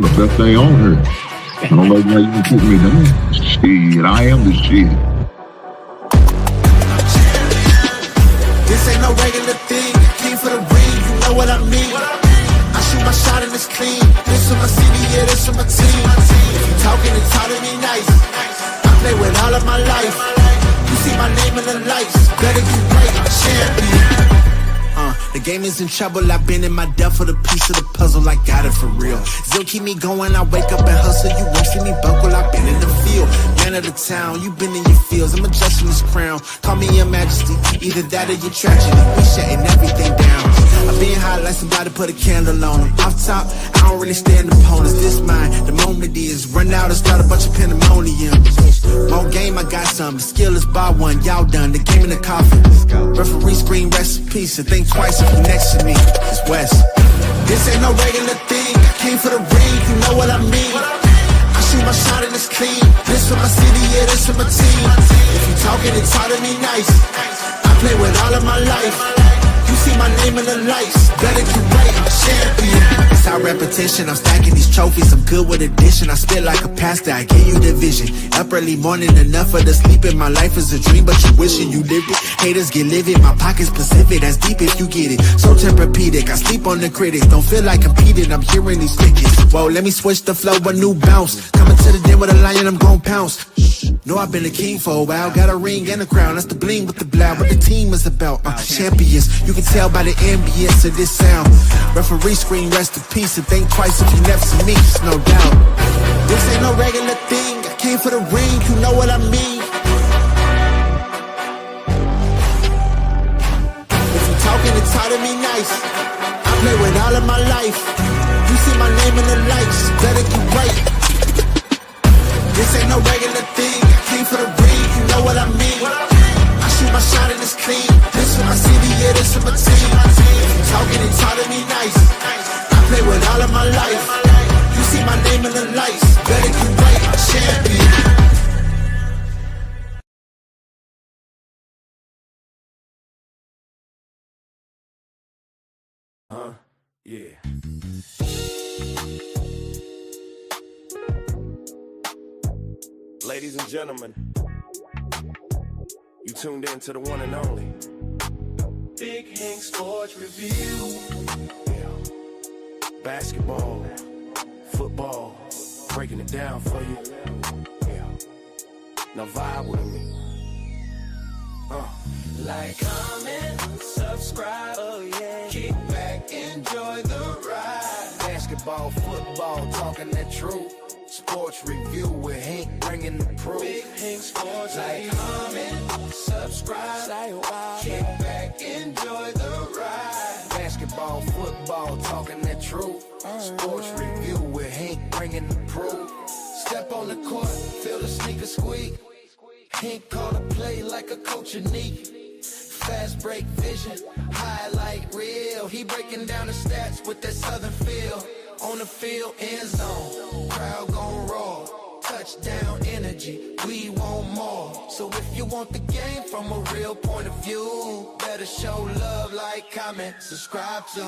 The best thing on her. I don't know why you can put me down. Shit, I am the shit. This ain't no regular thing. I came for the ring, you know what I mean. I shoot my shot and it's clean. This for my city, yeah, this for my team. If you talking and talking me nice, I play with all of my life. You see my name in the lights. Better get right, champion. The game is in trouble, I've been in my depth for the piece of the puzzle, I got it for real. Still keep me going, I wake up and hustle, you won't see me buckle, I've been in the field. Man of the town, you been in your fields, I'm adjusting this crown. Call me your majesty, either that or your tragedy, we shutting everything down. I've been hot like somebody put a candle on them. Off top, I don't really stand opponents, this mine, the moment is run out and start a bunch of pandemonium. More game, I got some, the skill is bar one, y'all done, the game in the coffin. Referee screen, rest in peace, and think twice if you next to me, it's West. This ain't no regular thing, I came for the ring, you know what I mean. I shoot my shot and it's clean, this for my city, yeah, this for my team. If you talking and talk to me nice, I play with all of my life. You see my name in the lights, better get right, champion. It's our repetition, I'm stacking these trophies, I'm good with addition. I spit like a pastor, I gave you the vision. Up early morning, enough for the sleeping. My life is a dream, but you wishing you lived it. Haters get livid, my pocket's Pacific, that's deep if you get it. So Tempur-Pedic, I sleep on the critics. Don't feel like competing, I'm hearing these crickets. Whoa, let me switch the flow, a new bounce. Coming to the den with a lion, I'm gon' pounce. Know I've been a king for a while, got a ring and a crown. That's the bling with the blow, what the team is about. Champions, you can tell by the ambience of this sound. Referee screen, rest in peace, and think twice if you never see me, it's no doubt. This ain't no regular thing, I came for the ring, you know what I mean. If you talking and talk to me nice, I play with all of my life. You see my name in the lights, better get right. This ain't no regular thing, I came for the ring, you know what I mean. I shoot my shot and it's clean, this for my city, yeah, this for my team. If you talking and talk to me nice, I play with all of my life. You see my name in the lights, better get right, champion. Yeah. Ladies and gentlemen, you tuned in to the one and only Big Hank Sports Review. Yeah. Basketball, football, breaking it down for you. Yeah. Now vibe with me. Like, comment, subscribe, oh yeah. Kick back, enjoy the ride. Basketball, football, talking that truth. Sports review with Hank bringing the proof. Big Hank Sports. Like, comment, subscribe, say wow. Kick back, enjoy the ride. Basketball, football, talking that truth. Sports review with Hank bringing the proof. Step on the court, feel the sneaker squeak. Hank call a play like a coach unique. Fast break vision, highlight reel. He breaking down the stats with that southern feel. On the field, end zone, crowd gon' roar. Touchdown energy, we want more. So if you want the game from a real point of view, better show love, like, comment, subscribe to.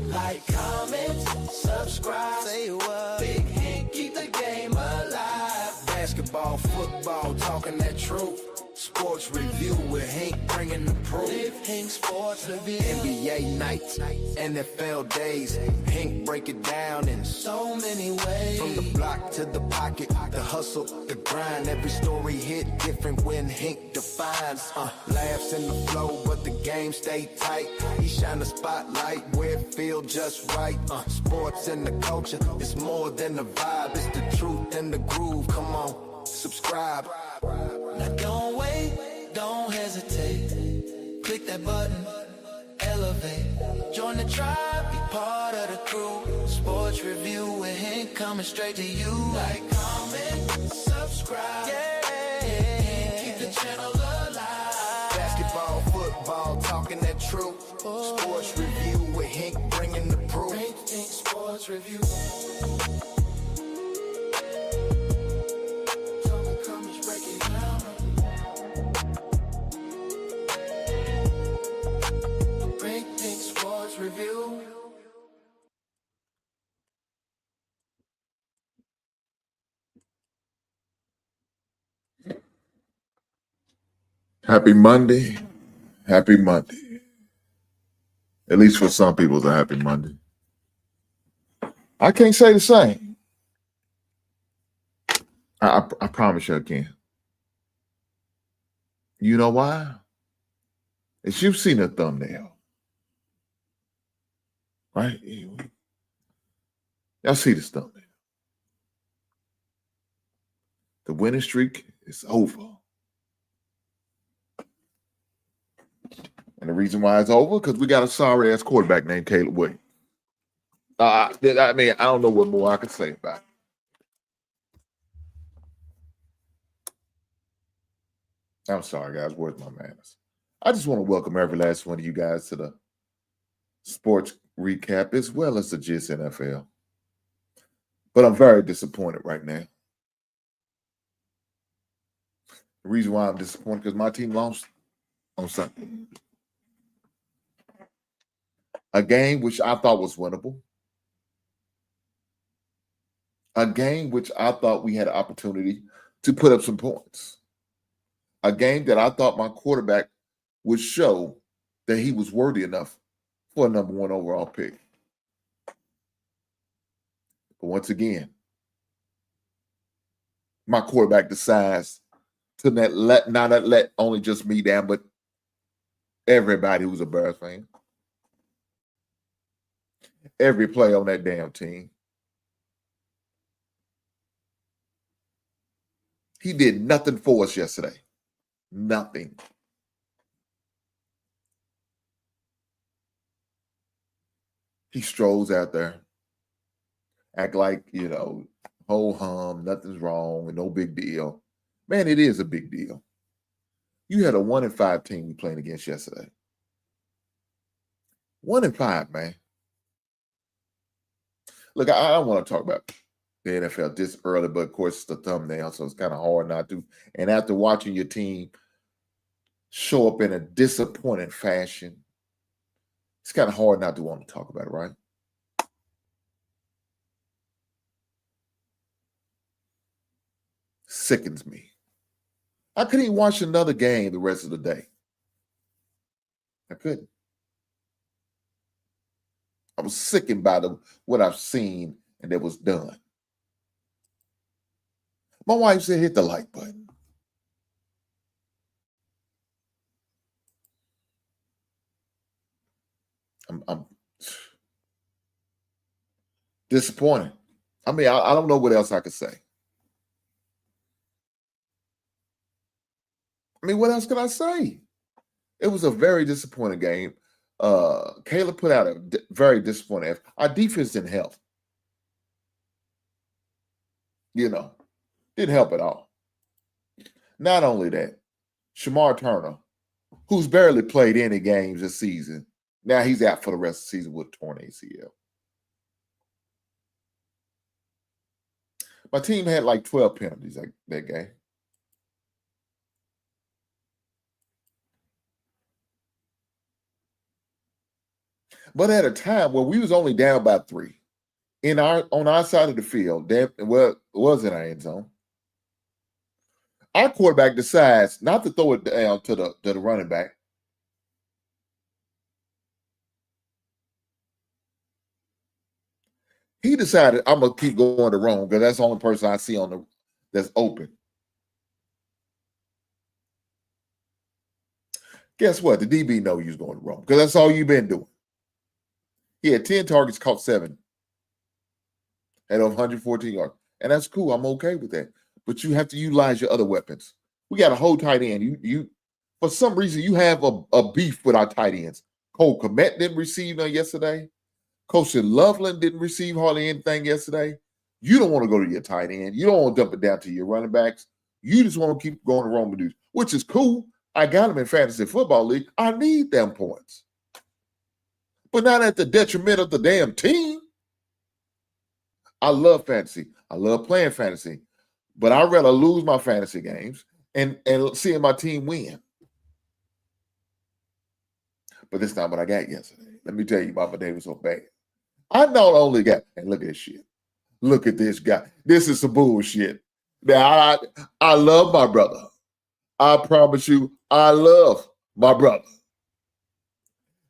Like, comment, subscribe, say what. Big Hank, keep the game alive. Basketball, football, talking that truth. Sports review with Hank bringing the proof. Big Hank Sports Review. NBA nights, NFL days. Hank break it down in so many ways. From the block to the pocket, the hustle, the grind. Every story hit different when Hank defines. Laughs in the flow, but the game stay tight. He shine the spotlight where it feel just right. Sports and the culture, it's more than a vibe. It's the truth and the groove. Come on, subscribe. Now don't wait, don't hesitate. Click that button, elevate. Join the tribe, be part of the crew. Sports review with Hank coming straight to you. Like, comment, subscribe. Yeah, keep the channel alive. Basketball, football, talking that truth. Sports review with Hank bringing the proof. Hank Sports Review. Review. Happy Monday. Happy Monday. At least for some people, it's a happy Monday. I can't say the same. I promise you I can. You know why? As you've seen the thumbnail, right? Y'all see this thumbnail. The winning streak is over. And the reason why it's over, because we got a sorry-ass quarterback named Caleb Williams. I mean, I don't know what more I can say about it. I'm sorry, guys. Where's my manners? I just want to welcome every last one of you guys to the sports recap as well as the GIS NFL. But I'm very disappointed right now. The reason why I'm disappointed because my team lost on Sunday. A game which I thought was winnable. A game which I thought we had an opportunity to put up some points. A game that I thought my quarterback would show that he was worthy enough for a number one overall pick. But once again, my quarterback decides to not let only just me down, but everybody who's a Bears fan. Every player on that damn team. He did nothing for us yesterday. Nothing. He strolls out there, act like, ho hum, nothing's wrong, and no big deal. Man, it is a big deal. You had a 1-5 team we playing against yesterday. 1-5, man. Look, I don't want to talk about the NFL this early, but of course it's the thumbnail, so it's kind of hard not to. And after watching your team show up in a disappointing fashion, it's kind of hard not to want to talk about it, right? Sickens me. I couldn't even watch another game the rest of the day. I couldn't. I was sickened by what I've seen and that was done. My wife said, hit the like button. I'm disappointed. I mean, I don't know what else I could say. I mean, what else can I say? It was a very disappointing game. Caleb put out a very disappointing effort. Our defense didn't help. Didn't help at all. Not only that, Shamar Turner, who's barely played any games this season, now he's out for the rest of the season with torn ACL. My team had like 12 penalties that game. But at a time where we was only down by 3 on our side of the field, it was in our end zone. Our quarterback decides not to throw it down to the running back. He decided I'm gonna keep going to Rome because that's the only person I see that's open. Guess what? The DB know you was going to Rome because that's all you've been doing. He had 10 targets, caught 7. Had 114 yards. And that's cool. I'm okay with that. But you have to utilize your other weapons. We got a whole tight end. You for some reason, you have a beef with our tight ends. Cole Kmet didn't receive none yesterday. Coach Loveland didn't receive hardly anything yesterday. You don't want to go to your tight end. You don't want to dump it down to your running backs. You just want to keep going to Roman dudes, which is cool. I got them in fantasy football league. I need them points. But not at the detriment of the damn team. I love fantasy. I love playing fantasy. But I'd rather lose my fantasy games and seeing my team win. But that's not what I got yesterday. Let me tell you, my day was so bad. I not only got, and look at this shit. Look at this guy. This is some bullshit. Now, I love my brother. I promise you, I love my brother.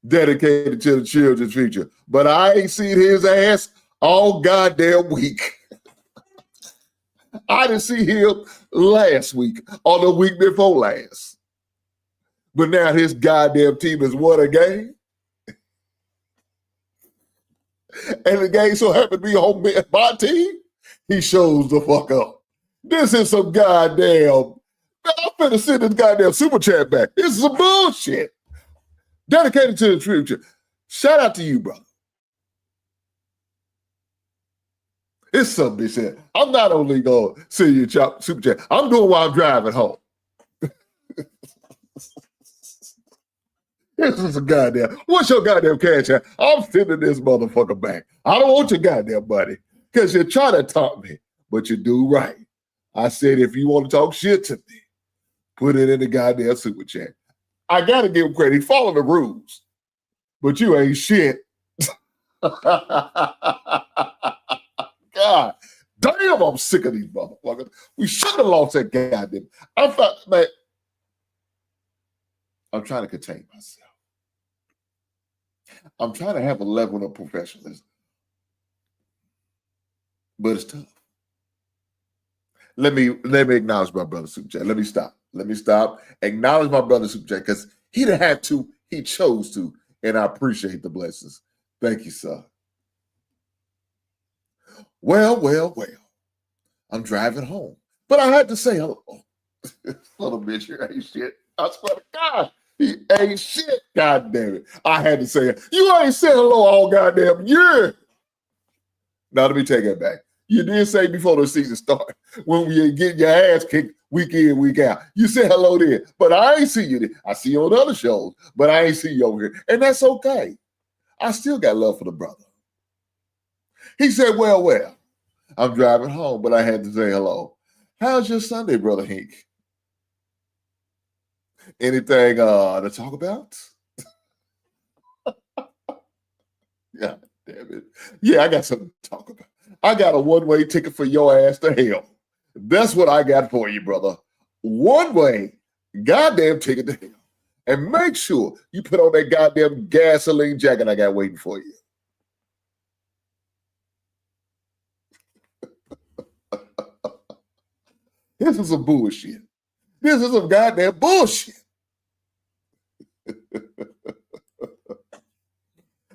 Dedicated to the children's future. But I ain't seen his ass all goddamn week. I didn't see him last week or the week before last. But now his goddamn team has won a game. And the game so happened to be on my team. He shows the fuck up. This is some goddamn, I'm finna send this goddamn super chat back. This is some bullshit. Dedicated to the future. Shout out to you, brother. It's something they said. I'm not only going to send you a super chat. I'm doing while I'm driving home. This is a goddamn. What's your goddamn cash app? I'm sending this motherfucker back. I don't want your goddamn money because you try to talk me, but you do right. I said if you want to talk shit to me, put it in the goddamn super chat. I got to give him credit. He followed the rules, but you ain't shit. God damn, I'm sick of these motherfuckers. We should have lost that goddamn. I thought, man, I'm trying to contain myself. I'm trying to have a level of professionalism, but it's tough. Let me acknowledge my brother Super Chat. Let me stop. Acknowledge my brother Super Chat because he didn't have to. He chose to, and I appreciate the blessings. Thank you, sir. Well. I'm driving home, but I had to say hello. Little bitch, here ain't shit. I swear to God, he ain't shit. God damn it. I had to say it. You ain't said hello all goddamn year. Now, let me take it back. You did say before the season started, when we get your ass kicked week in, week out. You said hello there, but I ain't see you there. I see you on other shows, but I ain't see you over here. And that's okay. I still got love for the brother. He said, well, I'm driving home, but I had to say hello. How's your Sunday, Brother Hink? Anything to talk about? Yeah, damn it. Yeah, I got something to talk about. I got a one-way ticket for your ass to hell. That's what I got for you, brother. One-way goddamn ticket to hell. And make sure you put on that goddamn gasoline jacket I got waiting for you. This is some bullshit. This is some goddamn bullshit.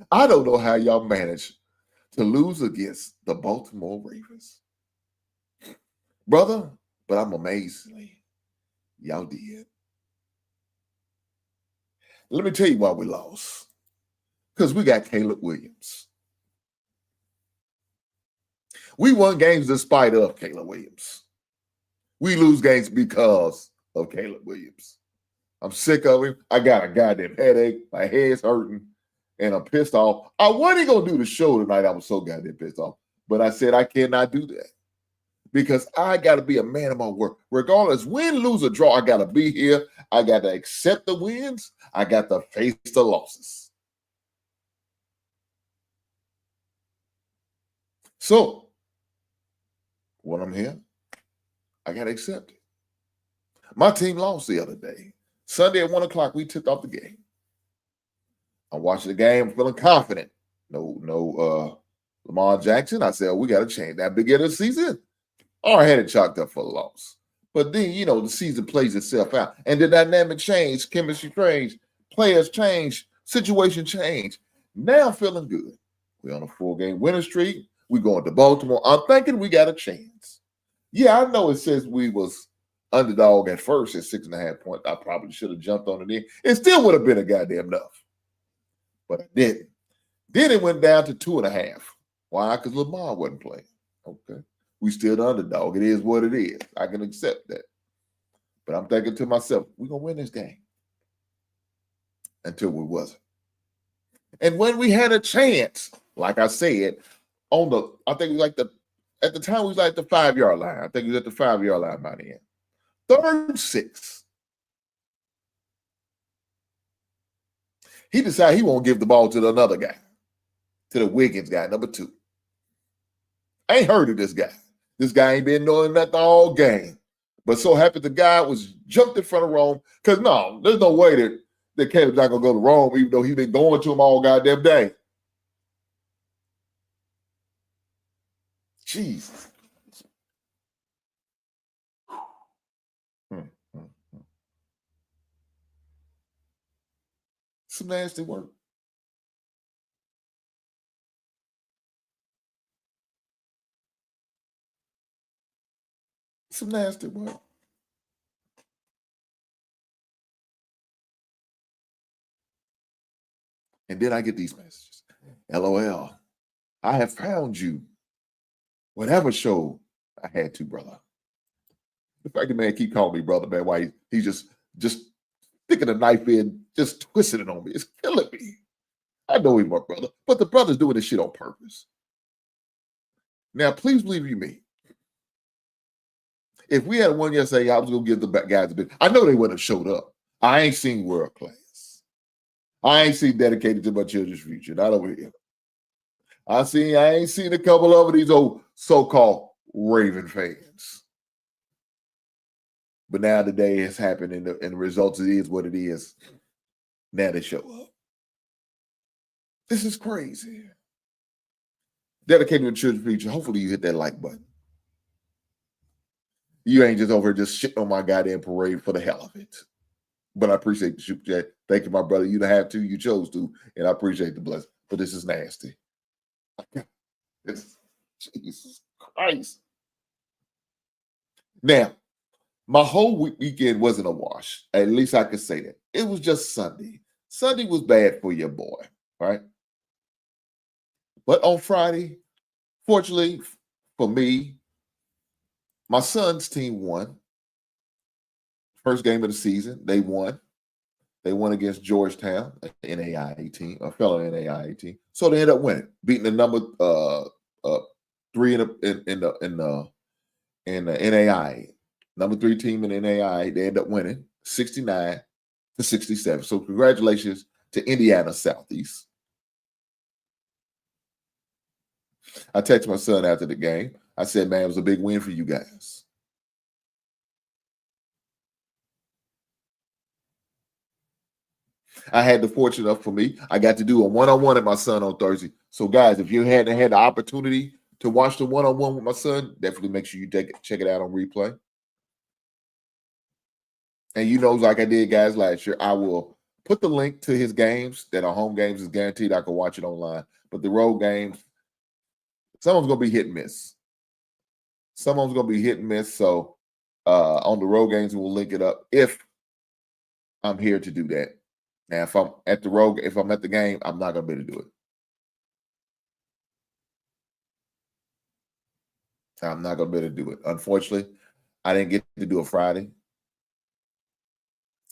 I don't know how y'all managed to lose against the Baltimore Ravens. Brother, but I'm amazed. Y'all did. Let me tell you why we lost. Because we got Caleb Williams. We won games despite of Caleb Williams. We lose games because of Caleb Williams. I'm sick of him. I got a goddamn headache. My head's hurting. And I'm pissed off. I wasn't going to do the show tonight. I was so goddamn pissed off. But I said I cannot do that. Because I got to be a man of my word. Regardless, win, lose, or draw, I got to be here. I got to accept the wins. I got to face the losses. So, when I'm here, I got to accept it. My team lost the other day. Sunday at 1 o'clock, we took off the game. I'm watching the game, feeling confident. No Lamar Jackson. I said, we got to change that beginning of the season. I had it chalked up for a loss. But then, the season plays itself out. And the dynamic change, chemistry change, players change, situation change. Now I'm feeling good. We're on a 4-game winning streak. We're going to Baltimore. I'm thinking we got a chance. Yeah, I know it says we was underdog at first at 6.5 points. I probably should have jumped on it in. It still would have been a goddamn enough. But I didn't. Then it went down to 2.5. Why? Because Lamar wasn't playing. Okay. We still the underdog. It is what it is. I can accept that. But I'm thinking to myself, we're going to win this game. Until we wasn't. And when we had a chance, like I said, I think it was at the time we was like the 5-yard line. I think it was at the 5-yard line by the end. 3rd and 6. He decided he won't give the ball to another guy, to the Wiggins guy, number 2. I ain't heard of this guy. This guy ain't been doing nothing all game. But so happened the guy was jumped in front of Rome. Because no, there's no way that Caleb's not gonna go to Rome, even though he's been going to him all goddamn day. Jesus. Some nasty work. Some nasty work. And then I get these messages. LOL. I have found you. Whatever show I had to, brother. The fact that man keep calling me brother, man, why he's just sticking a knife in, just twisting it on me. It's killing me. I know he's my brother, but the brother's doing this shit on purpose. Now, please believe you me. If we had one yesterday, I was going to give the guys a bit. I know they wouldn't have showed up. I ain't seen world class. I ain't seen dedicated to my children's future. Not over here. I ain't seen a couple of these old so-called Raven fans. But now the day has happened and the results it is what it is. Now they show up. This is crazy. Dedicated to children's future. Hopefully you hit that like button. You ain't just over here just shitting on my goddamn parade for the hell of it. But I appreciate the super chat. Thank you, my brother. You don't have to. You chose to. And I appreciate the blessing. But this is nasty. Jesus Christ. Now, my whole weekend wasn't a wash. At least I could say that. It was just Sunday. Sunday was bad for your boy, right? But on Friday, fortunately for me, my son's team won. First game of the season, they won. They won against Georgetown, an NAIA team, a fellow NAIA team. So they ended up winning, beating the number 3 in the NAIA. Number 3 team in the NAIA. They ended up winning 69-67. So congratulations to Indiana Southeast. I texted my son after the game. I said, man, it was a big win for you guys. I had the fortune of, for me, I got to do a one-on-one with my son on Thursday. So, guys, if you hadn't had the opportunity to watch the one-on-one with my son, definitely make sure you check it out on replay. And you know, like I did, guys, last year, I will put the link to his games that are home games. Is guaranteed I can watch it online. But the road games, someone's going to be hit and miss. Someone's going to be hit and miss. So on the road games, we'll link it up if I'm here to do that. Now, if I'm at the game, I'm not going to be able to do it. I'm not going to be able to do it. Unfortunately, I didn't get to do it Friday.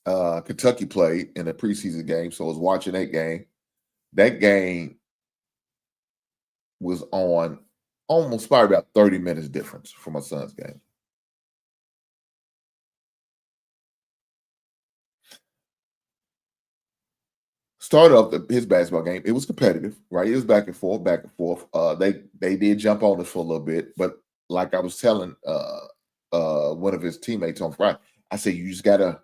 Kentucky played in a preseason game, so I was watching that game. That game was on almost probably about 30 minutes difference from my son's game. Started off his basketball game. It was competitive, right? It was back and forth, back and forth. They did jump on us for a little bit, but like I was telling one of his teammates on Friday, I said, you just gotta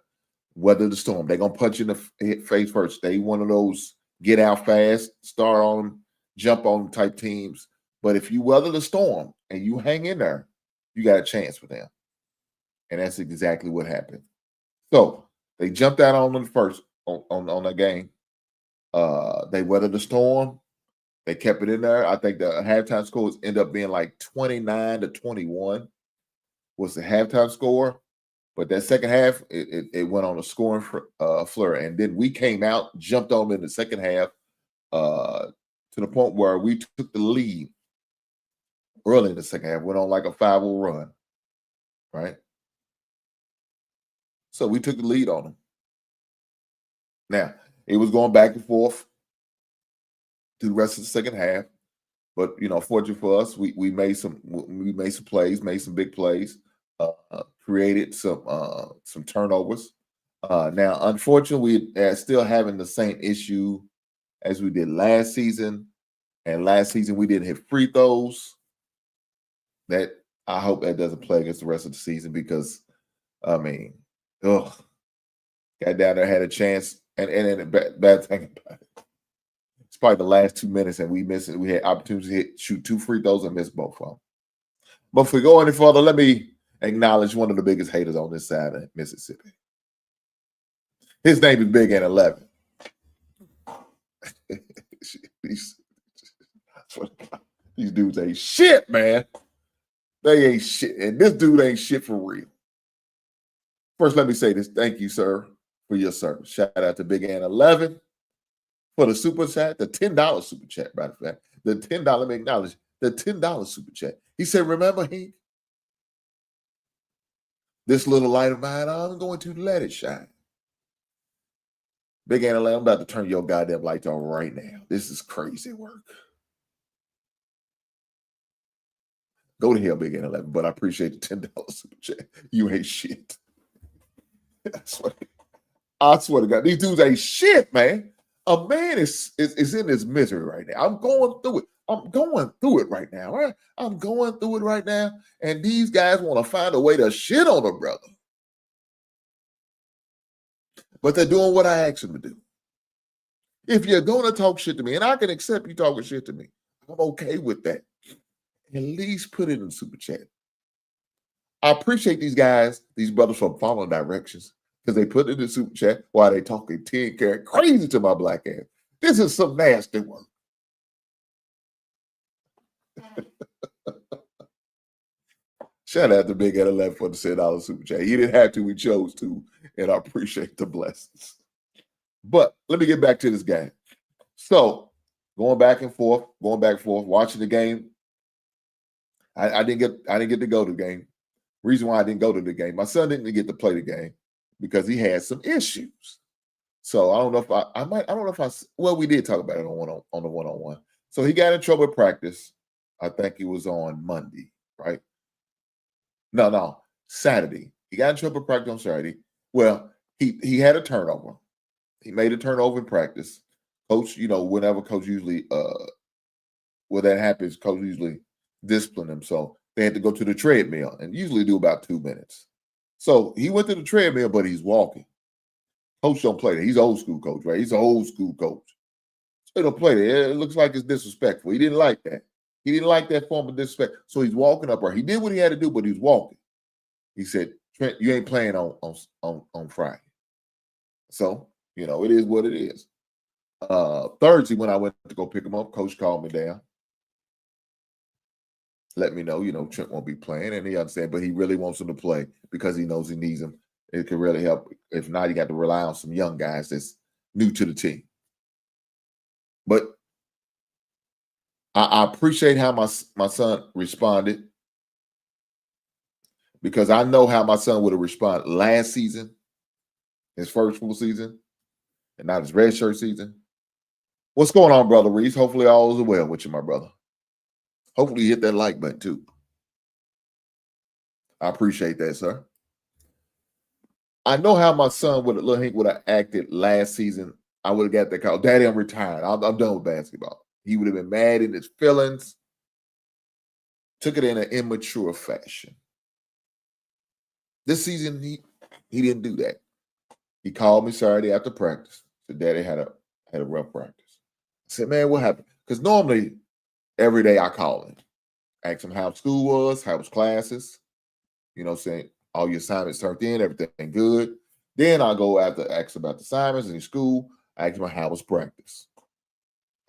weather the storm. They're gonna punch you in the face first. They one of those get out fast, start on them, jump on them type teams. But if you weather the storm and you hang in there, you got a chance with them. And that's exactly what happened. So they jumped out on them first on that game. They weathered the storm. They kept it in there. I think the halftime scores end up being like 29-21 was the halftime score. But that second half, it went on a scoring flurry. And then we came out, jumped on them in the second half to the point where we took the lead early in the second half, went on like a 5-0 run, right? So we took the lead on them. Now, it was going back and forth through the rest of the second half. But, you know, fortunate for us, we made some plays, made some big plays. Created some turnovers. Now, unfortunately, we are still having the same issue as we did last season. And last season, we didn't hit free throws. That I hope that doesn't play against the rest of the season because I mean, ugh. Got down there, had a chance, and the bad thing about it, it's probably the last 2 minutes, and we missed it. We had opportunities to shoot 2 free throws and miss both of them. But if we go any further, let me acknowledge one of the biggest haters on this side of Mississippi. His name is Big N 11. These dudes ain't shit, man. They ain't shit. And this dude ain't shit for real. First, let me say this. Thank you, sir, for your service. Shout out to Big N 11 for the super chat, the $10 super chat, matter of fact. The $10, let me acknowledge, the $10 super chat. He said, remember, Hank, this little light of mine, I'm going to let it shine. Big N 11, I'm about to turn your goddamn lights on right now. This is crazy work. Go to hell, Big N 11, but I appreciate the $10 super chat. You ain't shit. I swear to God, these dudes ain't shit, man. A man is in his misery right now. I'm going through it. I'm going through it right now. Right? I'm going through it right now. And these guys want to find a way to shit on a brother. But they're doing what I asked them to do. If you're going to talk shit to me, and I can accept you talking shit to me, I'm okay with that. At least put it in the super chat. I appreciate these guys, these brothers from following directions, because they put it in the super chat while they talking 10 karat crazy to my black ass. This is some nasty work. Shout out to Big Ed 11 for the $10 super chat. He didn't have to, we chose to, and I appreciate the blessings. But let me get back to this game. So going back and forth, watching the game. I didn't get to go to the game. Reason why I didn't go to the game, my son didn't get to play the game because he had some issues. So I don't know if well, we did talk about it on the one-on-one. So he got in trouble at practice. I think it was on Monday, right? No, Saturday. He got in trouble at practice on Saturday. Well, he had a turnover. He made a turnover in practice. Coach, whenever coach usually when that happens, coach usually discipline him. So they had to go to the treadmill and usually do about 2 minutes. So he went to the treadmill, but he's walking. Coach don't play that. He's old school coach, right? He's an old school coach. So he don't play that. It looks like it's disrespectful. He didn't like that. He didn't like that form of disrespect. So he's walking up. He did what he had to do, but he's walking. He said, Trent, you ain't playing on Friday. So, it is what it is. Thursday, when I went to go pick him up, coach called me down. Let me know, Trent won't be playing, and he understands, but he really wants him to play because he knows he needs him. It could really help. If not, you got to rely on some young guys that's new to the team. But I appreciate how my son responded because I know how my son would have responded last season, his first full season, and not his red shirt season. What's going on, Brother Reese? Hopefully all is well with you, my brother. Hopefully you hit that like button too. I appreciate that, sir. I know how my son would have acted last season. I would have got that call. Daddy, I'm retired. I'm done with basketball. He would have been mad in his feelings. Took it in an immature fashion. This season, he didn't do that. He called me Saturday after practice. Said, Daddy had a rough practice. I said, man, what happened? Because normally every day I call him. Ask him how school was, how his classes. Saying all your assignments turned in, everything good. Then I go after ask about the assignments in school. I ask him how was practice.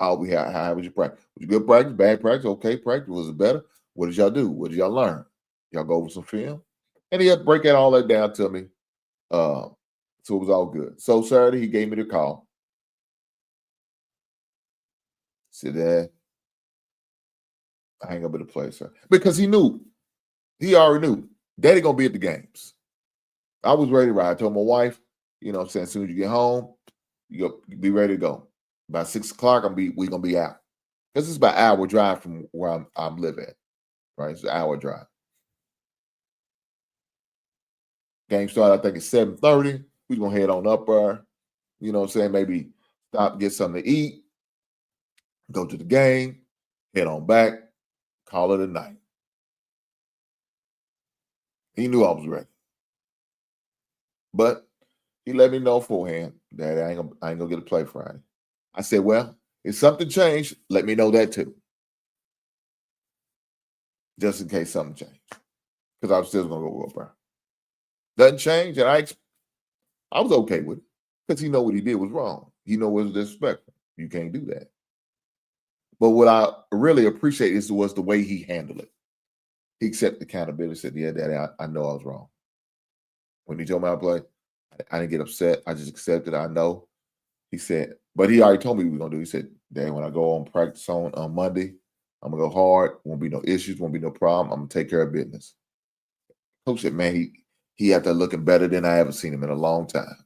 How was your practice? Was it good practice, bad practice, okay practice? Was it better? What did y'all do? What did y'all learn? Y'all go over some film? And he had to break all that down to me. So it was all good. So Saturday, he gave me the call. Said, Dad, I ain't gonna be able to play, sir. Because he already knew. Daddy gonna be at the games. I was ready to ride. I told my wife, as soon as you get home, you be ready to go. By 6 o'clock, we gonna be out. Because it's about an hour drive from where I'm live at. Right? It's an hour drive. Game started, I think it's 7:30. We gonna head on up there. Maybe stop, get something to eat, go to the game, head on back, call it a night. He knew I was ready. But he let me know beforehand that I ain't gonna get to play Friday. I said, well, if something changed, let me know that too. Just in case something changed. Because I was still gonna go Brown. Doesn't change, and I was okay with it. Because he know what he did was wrong. He know what was disrespectful. You can't do that. But what I really appreciate was the way he handled it. He accepted accountability, said, yeah, Daddy, I know I was wrong. When he told me I play, I didn't get upset. I just accepted. I know. He said, but he already told me what we were going to do. He said, Dane, when I go on practice on Monday, I'm going to go hard. Won't be no issues. Won't be no problem. I'm going to take care of business. Coach said, man, he out there looking better than I ever seen him in a long time.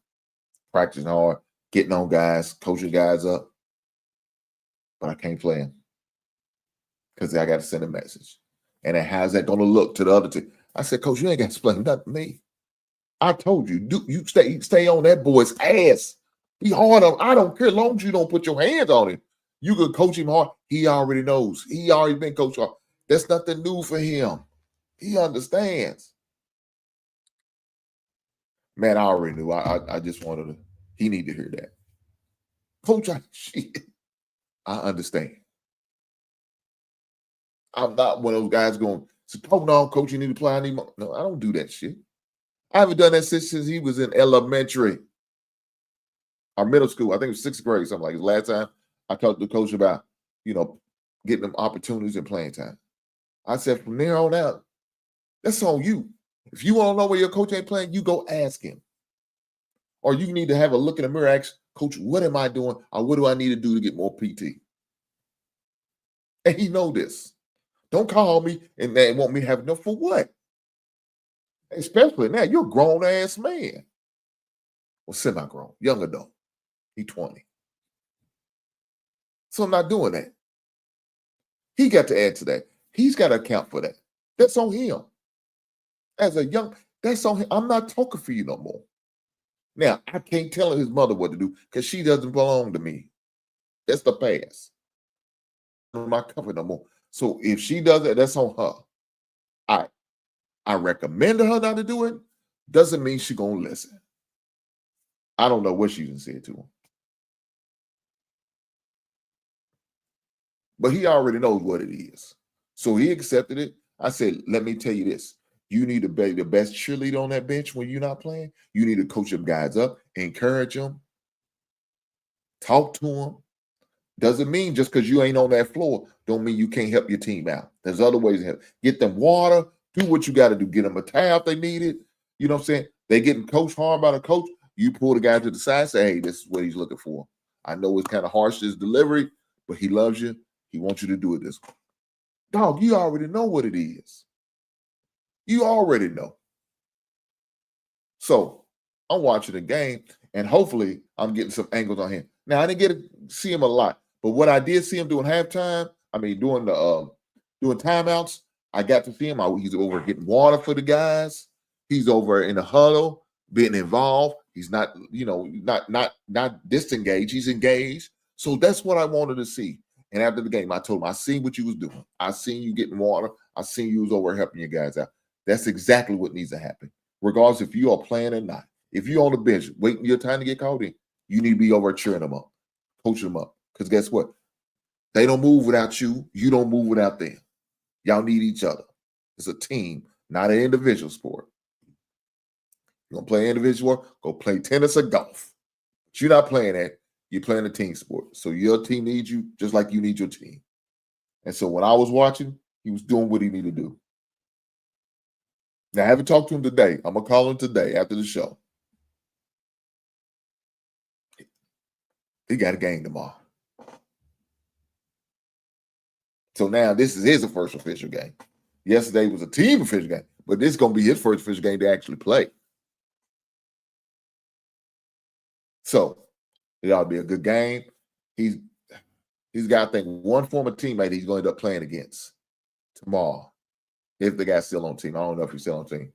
Practicing hard, getting on guys, coaching guys up. But I can't play him because I got to send a message. And then how's that going to look to the other team? I said, Coach, you ain't got to explain nothing to me. I told you, you stay on that boy's ass. Be hard on. I don't care as long as you don't put your hands on him. You can coach him hard. He already knows. He already been coached hard. That's nothing new for him. He understands. Man, I already knew. I just wanted to. He need to hear that. Coach, I understand. I'm not one of those guys going, oh no, Coach, you need to play. I need more. No, I don't do that shit. I haven't done that since he was in elementary or middle school. I think it was 6th grade, something like that. Last time I talked to the coach about, getting them opportunities and playing time. I said, from there on out, that's on you. If you want to know where your coach ain't playing, you go ask him. Or you need to have a look in the mirror, ask, Coach, what am I doing? Or what do I need to do to get more PT? And he know this. Don't call me and they want me to have enough for what? Especially now, you're a grown-ass man. Well, semi-grown, young adult. He's 20. So I'm not doing that. He got to add to that. He's got to account for that. That's on him. That's on him. I'm not talking for you no more. Now, I can't tell his mother what to do because she doesn't belong to me. That's the past. I'm not covered no more. So if she does it, that's on her. I recommended her not to do it. Doesn't mean she's going to listen. I don't know what she done said to him. But he already knows what it is. So he accepted it. I said, let me tell you this. You need to be the best cheerleader on that bench when you're not playing. You need to coach them guys up, encourage them, talk to them. Doesn't mean just because you ain't on that floor, don't mean you can't help your team out. There's other ways to help. Get them water, do what you got to do. Get them a towel if they need it. You know what I'm saying? They getting coached hard by the coach. You pull the guy to the side, say, hey, this is what he's looking for. I know it's kind of harsh, his delivery, but he loves you. He wants you to do it this way. Dog, you already know what it is. You already know. So I'm watching the game, and hopefully I'm getting some angles on him. Now, I didn't get to see him a lot, but what I did see him doing halftime, doing the doing timeouts, I got to see him. He's over getting water for the guys. He's over in the huddle, being involved. He's not, not disengaged. He's engaged. So that's what I wanted to see. And after the game, I told him, I seen what you was doing. I seen you getting water. I seen you was over helping your guys out. That's exactly what needs to happen, regardless if you are playing or not. If you're on the bench, waiting your time to get called in, you need to be over cheering them up, coaching them up. Because guess what? They don't move without you. You don't move without them. Y'all need each other. It's a team, not an individual sport. You're going to play individual sport, go play tennis or golf. But you're not playing that. You're playing a team sport. So your team needs you just like you need your team. And so when I was watching, he was doing what he needed to do. Now, I haven't talked to him today. I'm going to call him today after the show. He got a game tomorrow. So now this is his first official game. Yesterday was a team official game, but this is going to be his first official game to actually play. So it ought to be a good game. He's got, I think, one former teammate he's going to end up playing against tomorrow. If the guy's still on team. I don't know if he's still on team,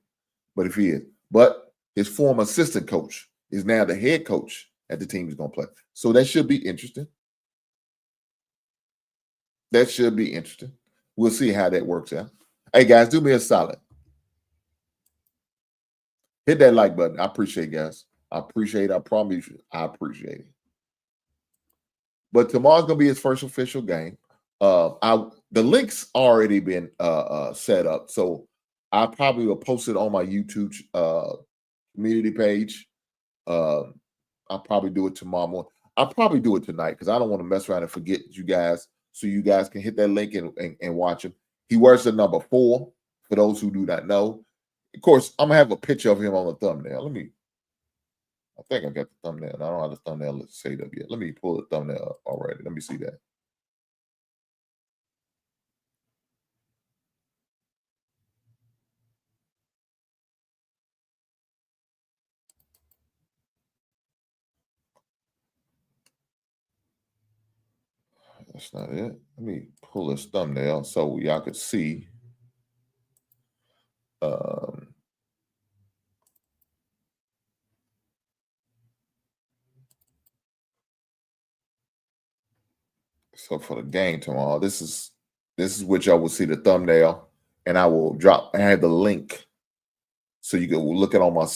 but if he is. But his former assistant coach is now the head coach at the team he's going to play. So that should be interesting. That should be interesting. We'll see how that works out. Hey, guys, do me a solid. Hit that like button. I appreciate it, guys. I appreciate it. I promise you. I appreciate it. But tomorrow's gonna be his first official game. The link's already been set up, so I probably will post it on my YouTube community page. I'll probably do it tomorrow morning. I'll probably do it tonight because I don't want to mess around and forget you guys. So you guys can hit that link and watch him. He wears the number 4. For those who do not know, of course, I'm gonna have a picture of him on the thumbnail. I think I got the thumbnail. I don't have the thumbnail set up yet. Let me pull the thumbnail up already. Let me see that. That's not it. Let me pull this thumbnail so y'all could see. So for the game tomorrow, this is what y'all will see the thumbnail, and I will have the link so you can look at all my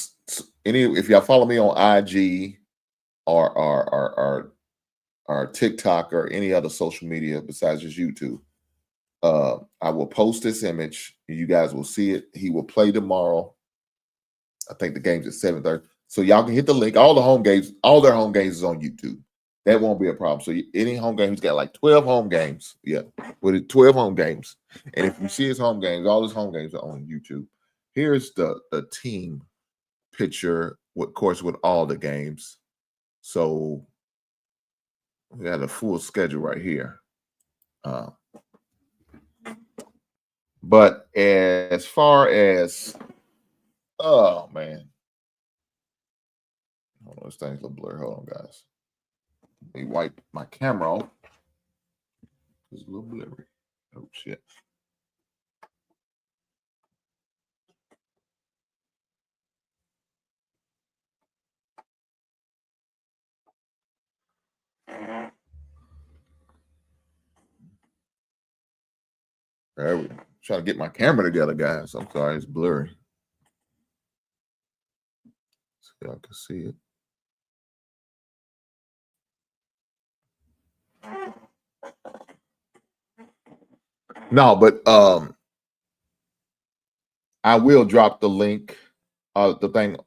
if y'all follow me on IG or TikTok or any other social media besides just YouTube. I will post this image. You guys will see it. He will play tomorrow. I think the game's at 7:30. So y'all can hit the link. All their home games is on YouTube. That won't be a problem. So any home game, he's got like 12 home games. Yeah, with 12 home games. And if you see his home games, all his home games are on YouTube. Here's the team picture, of course, with all the games. So we got a full schedule right here. But as far as, oh man, hold on, this thing's a little blurry. Hold on, guys. Let me wipe my camera off. It's a little blurry. Oh shit. There we go. Trying to get my camera together, guys. I'm sorry, it's blurry. So y'all can see it. No, but I will drop the link. The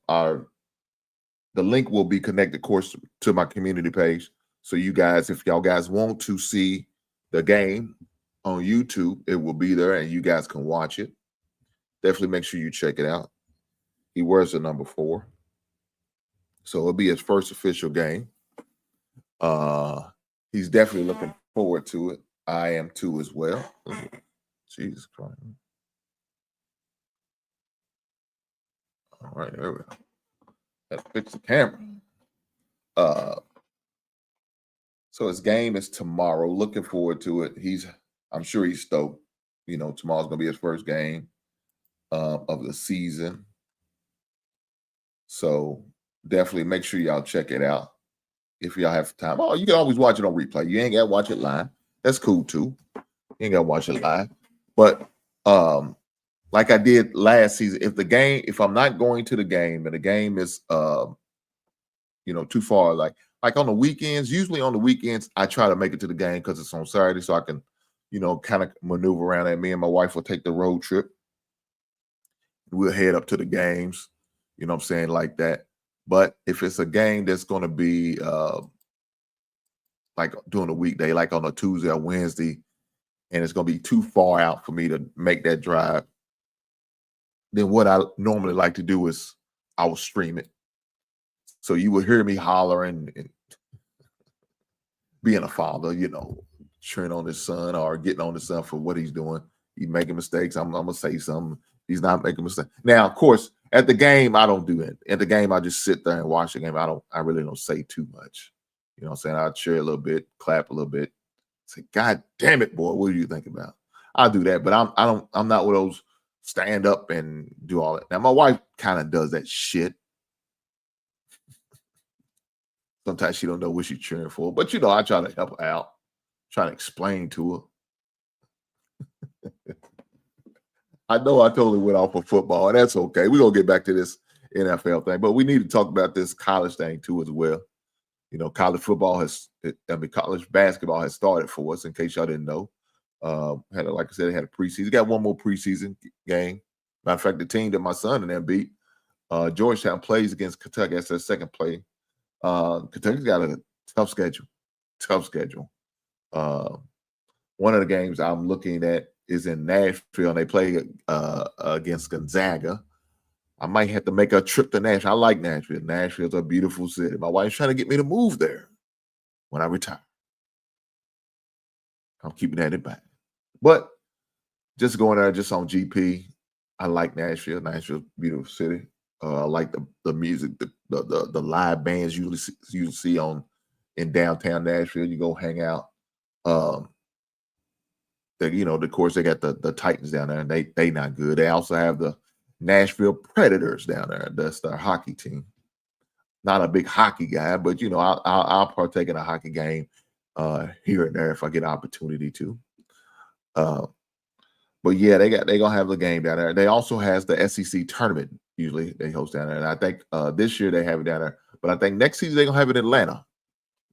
link will be connected, of course, to my community page. So you guys, if y'all guys want to see the game on YouTube, it will be there and you guys can watch it. Definitely make sure you check it out. He wears the number 4. So it'll be his first official game. He's definitely looking forward to it. I am too as well. Jesus Christ. All right, there we go. Got to fix the camera. So his game is tomorrow. Looking forward to it. I'm sure he's stoked. You know, tomorrow's gonna be his first game of the season. So definitely make sure y'all check it out if y'all have time. Oh, you can always watch it on replay. You ain't gotta watch it live. That's cool too. You ain't gotta watch it live. But like I did last season, if I'm not going to the game and the game is too far, like on the weekends, usually on the weekends, I try to make it to the game because it's on Saturday, so I can, kind of maneuver around that. Me and my wife will take the road trip. We'll head up to the games, you know what I'm saying, like that. But if it's a game that's going to be like during the weekday, like on a Tuesday or Wednesday, and it's going to be too far out for me to make that drive, then what I normally like to do is I will stream it. So you will hear me hollering and being a father, cheering on his son or getting on his son for what he's doing. He's making mistakes. I'm going to say something. He's not making mistakes. Now, of course, at the game, I don't do it. At the game, I just sit there and watch the game. I really don't say too much. You know what I'm saying? I'll cheer a little bit, clap a little bit. Say, God damn it, boy, what do you think about? I'll do that, but I'm not one of those stand up and do all that. Now, my wife kind of does that shit. Sometimes she don't know what she's cheering for, but I try to help her out, try to explain to her. I know I totally went off of football, and that's okay. We're gonna get back to this NFL thing. But we need to talk about this college thing too as well. You know, college basketball has started for us, in case y'all didn't know. Like I said, they had a preseason. Got one more preseason game. Matter of fact, the team that my son and them beat, Georgetown, plays against Kentucky. That's their second play. Kentucky's got a tough schedule. One of the games I'm looking at is in Nashville, and they play against Gonzaga. I might have to make a trip to Nashville. I like Nashville. Nashville's a beautiful city. My wife's trying to get me to move there when I retire. I'm keeping that in mind. But just going there just on GP, I like Nashville. Nashville's a beautiful city. I like the music, the live bands you see in downtown Nashville. You go hang out. Of course, they got the Titans down there, and they not good. They also have the Nashville Predators down there. That's their hockey team. Not a big hockey guy, but I'll partake in a hockey game here and there if I get an opportunity to. But yeah, they gonna have the game down there. They also has the SEC tournament. Usually they host down there, and I think this year they have it down there. But I think next season they're gonna have it in Atlanta,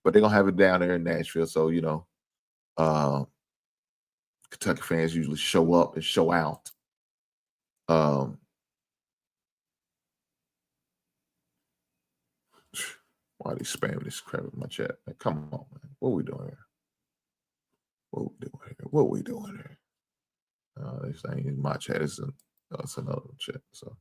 but they're gonna have it down there in Nashville. So Kentucky fans usually show up and show out. Why are they spamming this crap in my chat? Man, come on, man. What are we doing here? This ain't in my chat. It's another chat. So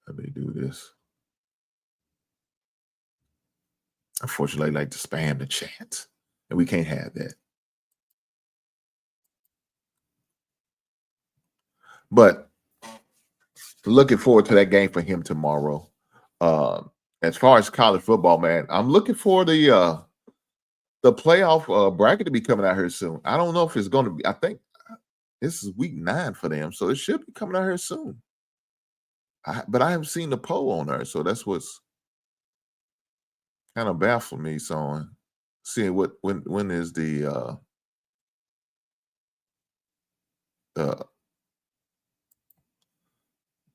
let me do this. Unfortunately, I like to spam the chat, and we can't have that. But looking forward to that game for him tomorrow. As far as college football, man, I'm looking for the playoff bracket to be coming out here soon. I don't know if it's going to be. I think this is week 9 for them, so it should be coming out here soon. But I haven't seen the poll on there, so that's what's kind of baffled me. So seeing when is the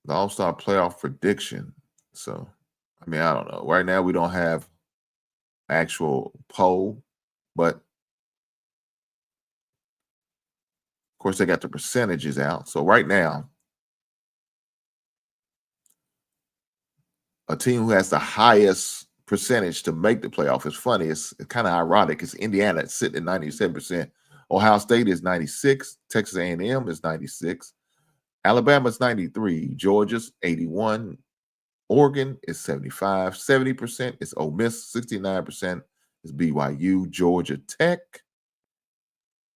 All-Star playoff prediction. So, I mean, I don't know. Right now, we don't have actual poll, but of course, they got the percentages out. So right now, a team who has the highest percentage to make the playoff is funny. It's kind of ironic. It's Indiana. It's sitting at 97%. Ohio State is 96. Texas A&M is 96. Alabama's 93, Georgia's 81, Oregon is 75, 70% is Ole Miss, 69% is BYU, Georgia Tech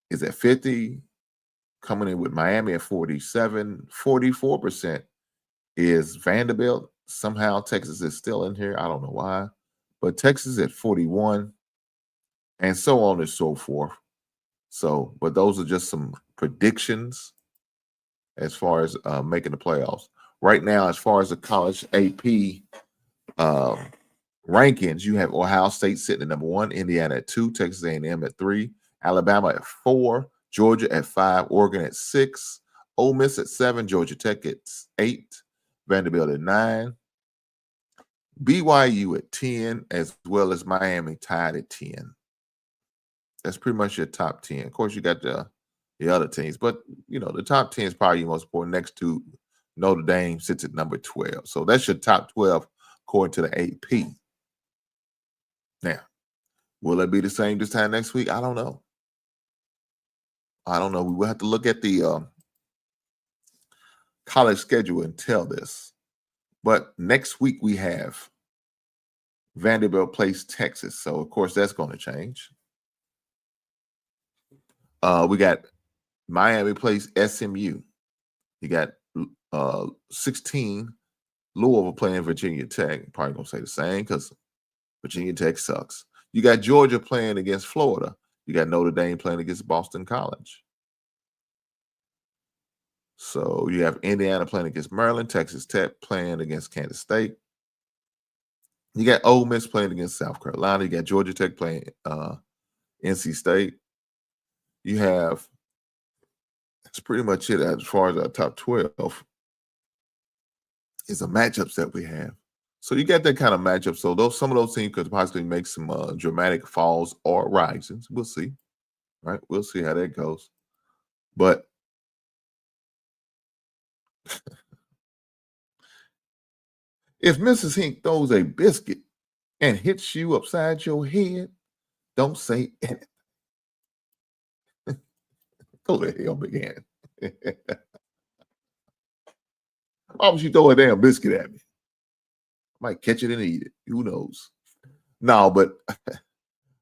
is at 50, coming in with Miami at 47, 44% is Vanderbilt. Somehow Texas is still in here. I don't know why, but Texas at 41, and so on and so forth. So, but those are just some predictions as far as making the playoffs. Right now, as far as the college AP rankings, you have Ohio State sitting at number 1, Indiana at 2, Texas A&M at 3, Alabama at 4, Georgia at 5, Oregon at 6, Ole Miss at 7, Georgia Tech at 8, Vanderbilt at 9, BYU at 10, as well as Miami tied at 10. That's pretty much your top 10. Of course, you got the other teams, but the top 10 is probably your most important. Next to Notre Dame sits at number 12. So that's your top 12 according to the AP. Now, will it be the same this time next week? I don't know. We will have to look at the college schedule and tell this. But next week we have Vanderbilt plays Texas. So, of course, that's going to change. We got Miami plays SMU. You got 16 Louisville playing Virginia Tech. Probably going to say the same because Virginia Tech sucks. You got Georgia playing against Florida. You got Notre Dame playing against Boston College. So you have Indiana playing against Maryland, Texas Tech playing against Kansas State. You got Ole Miss playing against South Carolina. You got Georgia Tech playing NC State. You have that's pretty much it as far as our top 12 is the matchups that we have. So you got that kind of matchup. So some of those teams could possibly make some dramatic falls or risings. We'll see. Right? We'll see how that goes. But if Mrs. Hink throws a biscuit and hits you upside your head, don't say anything. Go to hell, Big Ann. Why would you throw a damn biscuit at me? Might catch it and eat it. Who knows? No, but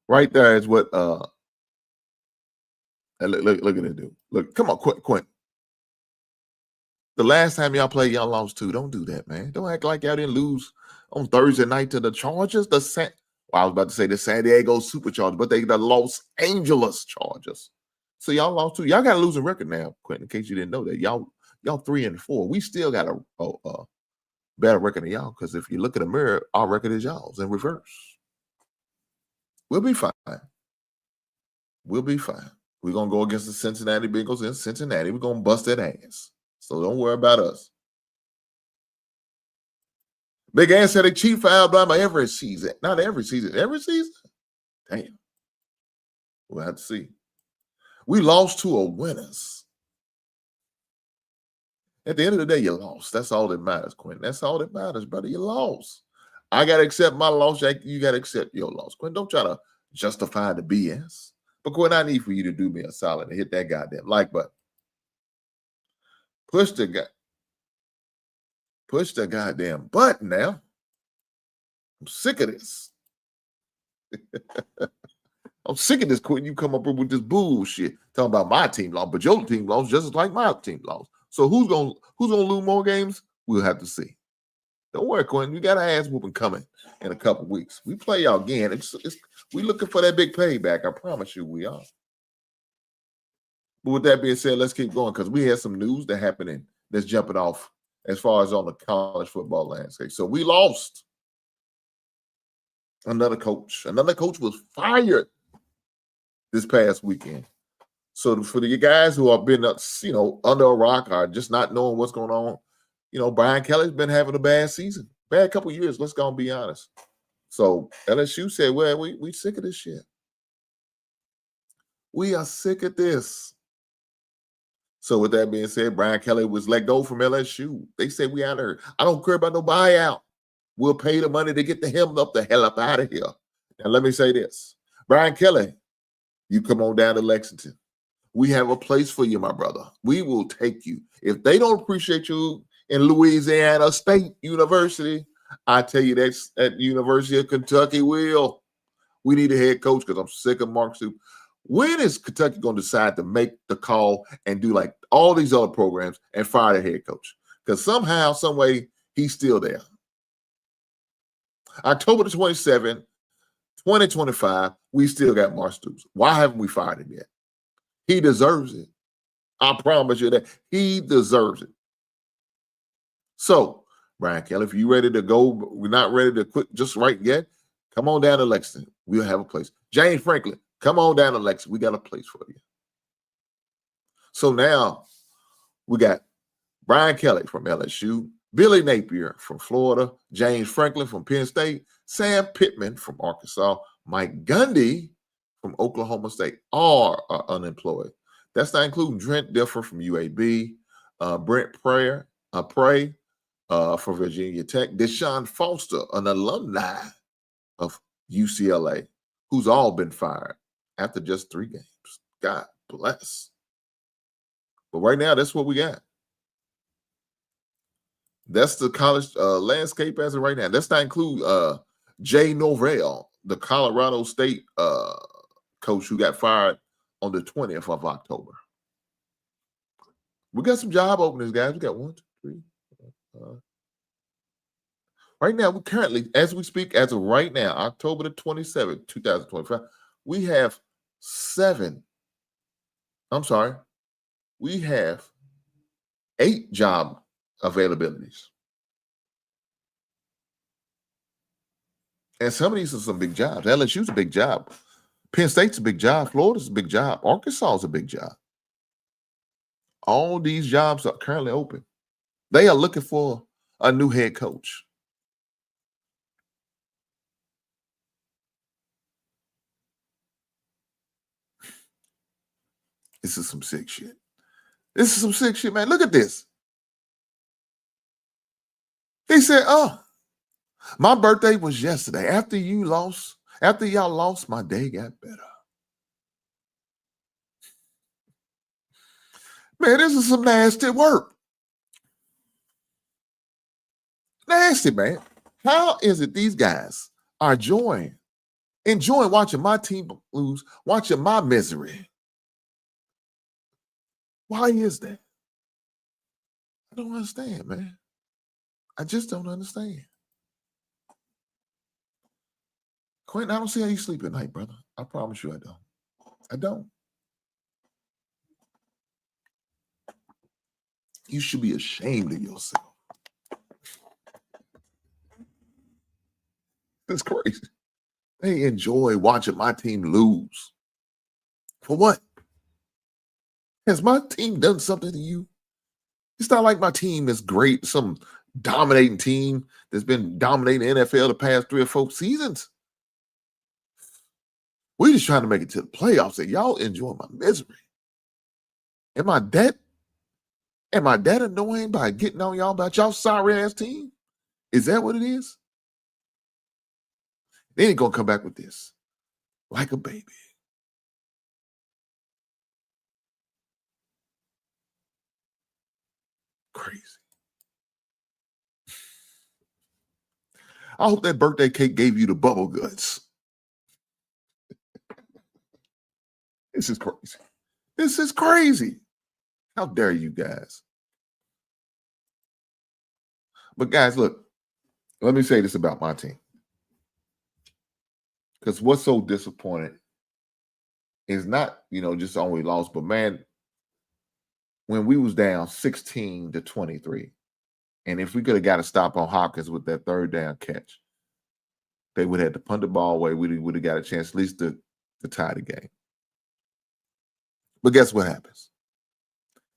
right there is what look at it, dude. Look, come on, Quentin. The last time y'all played, y'all lost 2. Don't do that, man. Don't act like y'all didn't lose on Thursday night to the Chargers. I was about to say the San Diego Superchargers, but they the Los Angeles Chargers. So y'all lost 2. Y'all got a losing record now, Quentin, in case you didn't know that. Y'all 3-4. We still got a better record than y'all, because if you look at the mirror, our record is y'all's in reverse. We'll be fine. We'll be fine. We're going to go against the Cincinnati Bengals in Cincinnati. We're going to bust that ass. So don't worry about us. Big Ann said they cheat for Alabama every season. Not every season. Every season? Damn. We'll have to see. We lost to a winners. At the end of the day, you lost. That's all that matters, Quentin. That's all that matters, brother. You lost. I got to accept my loss, Jack. You got to accept your loss. Quentin, don't try to justify the BS. But Quentin, I need for you to do me a solid and hit that goddamn like button. Push the goddamn button now. I'm sick of this. I'm sick of this, Quentin. You come up with this bullshit talking about my team lost, but your team lost just like my team lost. So who's gonna lose more games? We'll have to see. Don't worry, Quentin. You got an ass whooping coming in a couple weeks. We play y'all again. We looking for that big payback. I promise you, we are. But with that being said, let's keep going, because we had some news that happening that's jumping off as far as on the college football landscape. So we lost another coach. Another coach was fired this past weekend. So for the guys who have been, under a rock or just not knowing what's going on, Brian Kelly's been having a bad season, bad couple of years. Let's go and be honest. So LSU said, well, we sick of this shit. We are sick of this. So with that being said, Brian Kelly was let go from LSU. They said, we out of here. I don't care about no buyout. We'll pay the money to get the hell up out of here. Now, let me say this. Brian Kelly, you come on down to Lexington. We have a place for you, my brother. We will take you. If they don't appreciate you in Louisiana State University, I tell you that's at University of Kentucky will. We need a head coach, because I'm sick of Mark Stoops. When is Kentucky going to decide to make the call and do like all these other programs and fire the head coach? Because somehow, some way, he's still there. October the 27th, 2025, we still got Mark Stoops. Why haven't we fired him yet? He deserves it. I promise you that. He deserves it. So, Brian Kelly, if you're ready to go, we're not ready to quit just right yet, come on down to Lexington. We'll have a place. James Franklin, come on down to Lexington. We got a place for you. So now we got Brian Kelly from LSU, Billy Napier from Florida, James Franklin from Penn State, Sam Pittman from Arkansas, Mike Gundy from Oklahoma State, all are unemployed. That's not including Trent Dilfer from UAB, Brent Prey for Virginia Tech, Deshaun Foster, an alumni of UCLA, who's all been fired after just 3 games. God bless. But right now, that's what we got. That's the college landscape as of right now. Let's not include Jay Norvell, the Colorado State coach who got fired on the 20th of October. We got some job openings, guys. We got 1, 2, 3. Right now, we currently, as we speak, as of right now, October the 27th, 2025, we have 8 job availabilities. And some of these are some big jobs. LSU's a big job. Penn State's a big job. Florida's a big job. Arkansas is a big job. All these jobs are currently open. They are looking for a new head coach. This is some sick shit. This is some sick shit, man. Look at this. He said, oh, my birthday was yesterday. After y'all lost, my day got better. Man, this is some nasty work. Nasty, man. How is it these guys are enjoying watching my team lose, watching my misery? Why is that? I don't understand, man. I just don't understand. Quentin, I don't see how you sleep at night, brother. I promise you I don't. I don't. You should be ashamed of yourself. It's crazy. They enjoy watching my team lose. For what? Has my team done something to you? It's not like my team is great, some dominating team that's been dominating the NFL the past 3 or 4 seasons. We're just trying to make it to the playoffs, and y'all enjoy my misery. Am I that annoying by getting on y'all about y'all sorry ass team? Is that what it is? They ain't gonna come back with this like a baby. Crazy. I hope that birthday cake gave you the bubble guts. This is crazy. This is crazy. How dare you guys? But guys, look, let me say this about my team. Because what's so disappointing is not, just only lost, but man, when we was down 16-23, and if we could have got a stop on Hopkins with that third down catch, they would have had to punt the ball away. We would have got a chance at least to tie the game. But guess what happens?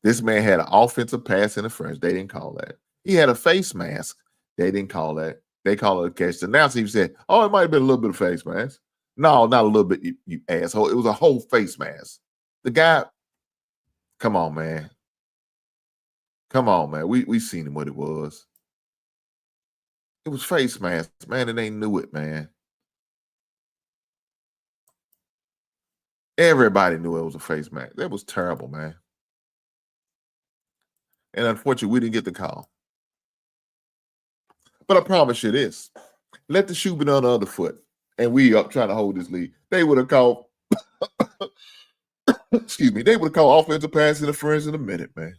This man had an offensive pass interference. They didn't call that. He had a face mask. They didn't call that. They call it a catch. The announcer said, oh, it might have been a little bit of face mask. No, not a little bit, you asshole. It was a whole face mask. The guy, come on, man. Come on, man. We seen him what it was. It was face mask, man, and they knew it, man. Everybody knew it was a face mask. That was terrible, man. And unfortunately, we didn't get the call. But I promise you this. Let the shoe be on the other foot. And we up trying to hold this lead. They would have called, excuse me, they would have called offensive pass interference in a minute, man.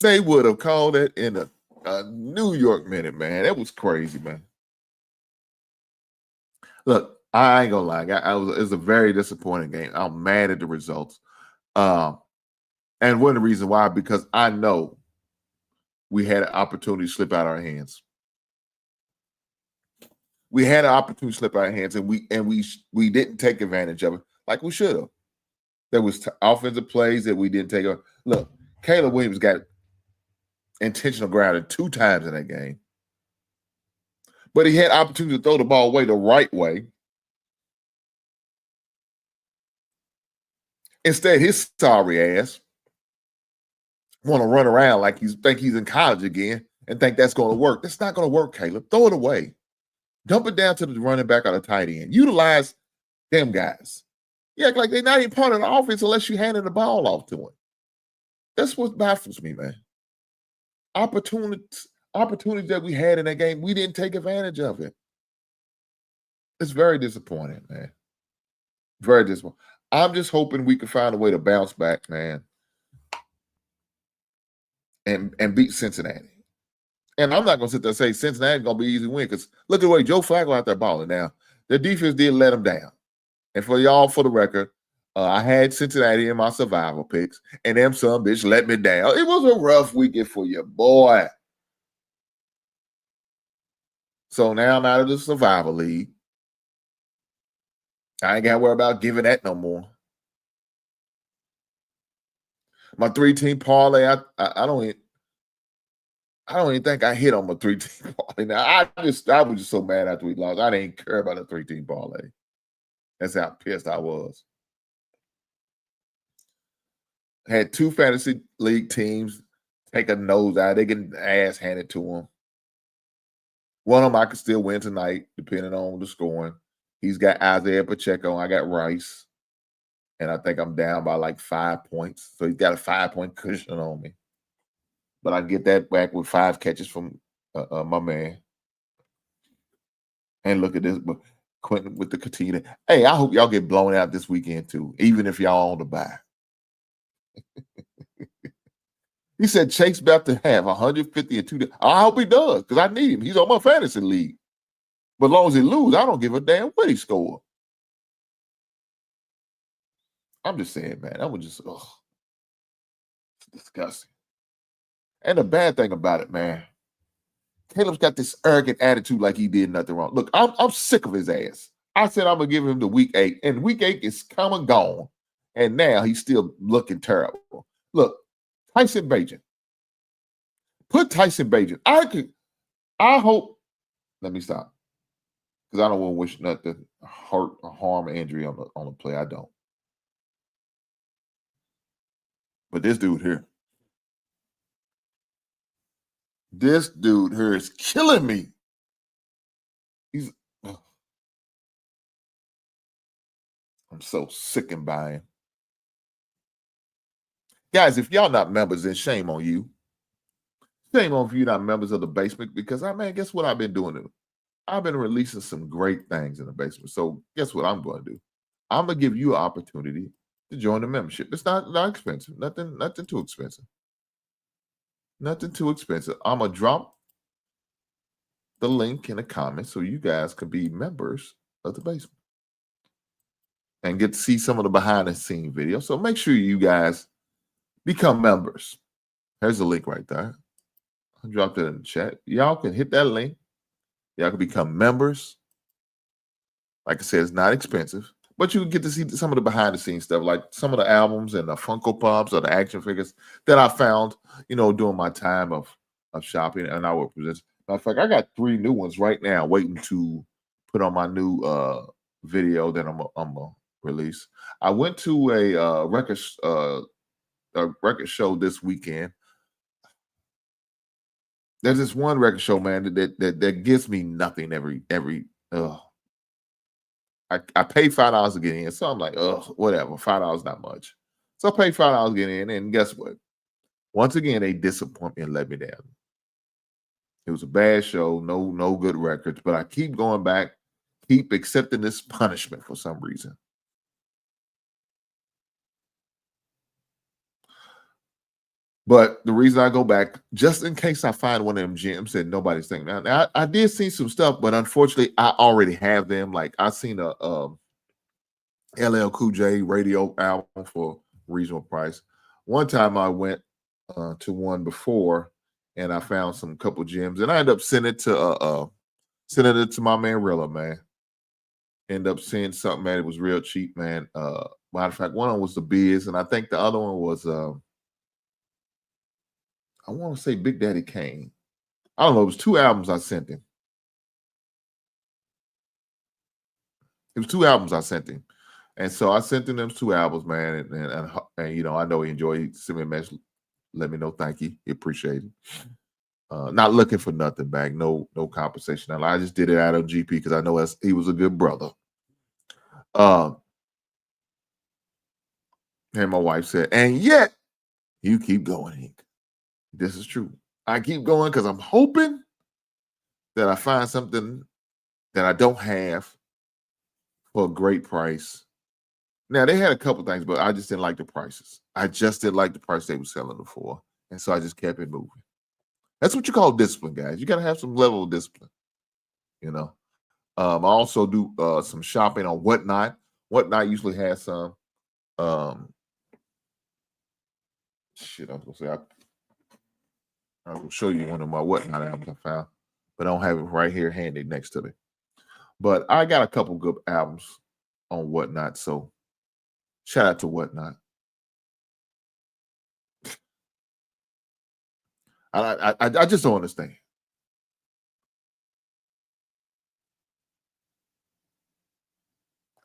They would have called it in a New York minute, man. That was crazy, man. Look, I ain't gonna lie. It was a very disappointing game. I'm mad at the results. And one of the reasons why, because I know we had an opportunity to slip out of our hands. We had an opportunity to slip out of our hands, and we didn't take advantage of it like we should have. There was offensive plays that we didn't take. Look, Caleb Williams got intentional grounding 2 times in that game. But he had opportunity to throw the ball away the right way. Instead, his sorry ass want to run around like think he's in college again and think that's going to work. That's not going to work, Caleb. Throw it away. Dump it down to the running back or the tight end. Utilize them guys. You act like they're not even part of the offense unless you handed the ball off to them. That's what baffles me, man. Opportunities that we had in that game, we didn't take advantage of it. It's very disappointing, man. Very disappointing. I'm just hoping we can find a way to bounce back, man, and beat Cincinnati. And I'm not going to sit there and say Cincinnati's going to be an easy win because look at the way Joe Flacco out there balling now. The defense did let them down. And for the record, I had Cincinnati in my survival picks, and them some bitch let me down. It was a rough weekend for you, boy. So now I'm out of the survival league. I ain't got to worry about giving that no more. My 3-team parlay, I don't even think I hit on my 3-team parlay. Now I was just so mad after we lost. I didn't care about a 3-team parlay. That's how pissed I was. Had 2 fantasy league teams take a nose out. They get ass handed to them. One of them I could still win tonight, depending on the scoring. He's got Isaiah Pacheco. I got Rice. And I think I'm down by like 5 points. So he's got a 5-point cushion on me. But I get that back with 5 catches from my man. And look at this, but Quentin with the Katina. Hey, I hope y'all get blown out this weekend too, even if y'all on the bye. He said Chase about to have 150 and 2. I hope he does, because I need him. He's on my fantasy league. But as long as he loses, I don't give a damn what he score. I'm just saying, man, that was just it's disgusting. And the bad thing about it, man, Caleb's got this arrogant attitude like he did nothing wrong. Look, I'm sick of his ass. I said I'm gonna give him the week 8, and week 8 is come and gone, and now he's still looking terrible. Look, Tyson Bagent. Put Tyson Bagent. I hope. Let me stop, because I don't want to wish nothing hurt or harm or injury on the play. I don't. But this dude here. This dude here is killing me. I'm so sickened by him. Guys, if y'all not members, then shame on you. Shame on you not members of the basement, because guess what I've been doing? I've been releasing some great things in the basement. So guess what I'm going to do? I'm going to give you an opportunity to join the membership. It's not expensive. Nothing too expensive. Nothing too expensive. I'm going to drop the link in the comments so you guys can be members of the basement and get to see some of the behind-the-scenes videos. So make sure you guys become members. There's the link right there. I dropped it in the chat. Y'all can hit that link. Y'all can become members. Like I said, it's not expensive, but you can get to see some of the behind-the-scenes stuff, like some of the albums and the Funko Pops or the action figures that I found, during my time of shopping, and I will present. Matter of fact, I got 3 new ones right now waiting to put on my new video that I'm gonna release. I went to a record show this weekend. There's this one record show, man, that gives me nothing every. I paid $5 to get in, so I'm like, whatever. $5 not much. So I paid $5 to get in, and guess what? Once again, they disappoint me and let me down. It was a bad show, no good records, but I keep going back, keep accepting this punishment for some reason. But the reason I go back, just in case I find one of them gems that nobody's thinking. Now, I did see some stuff, but unfortunately, I already have them. Like, I seen a LL Cool J radio album for reasonable price. One time I went to one before, and I found some couple gems, and I ended up sending it to my man Rilla, man. Ended up seeing something, man. It was real cheap, man. Matter of fact, one of them was The Biz, and I think the other one was I want to say Big Daddy Kane. I don't know. It was 2 albums I sent him. It was 2 albums I sent him. And so I sent him them 2 albums, man. And I know he enjoyed it. He sent me a message. Let me know. Thank you. He appreciated it. Not looking for nothing back. No compensation. I just did it out of GP because I know he was a good brother. And my wife said, and yet you keep going, Hank. This is true. I keep going because I'm hoping that I find something that I don't have for a great price. Now, they had a couple things, but I just didn't like the prices. I just didn't like the price they were selling it for. And so I just kept it moving. That's what you call discipline, guys. You got to have some level of discipline. I also do some shopping on Whatnot. Whatnot usually has some I was going to say, I will show you one of my Whatnot albums I found, but I don't have it right here handy next to me. But I got a couple good albums on Whatnot, so shout out to Whatnot. I just don't understand.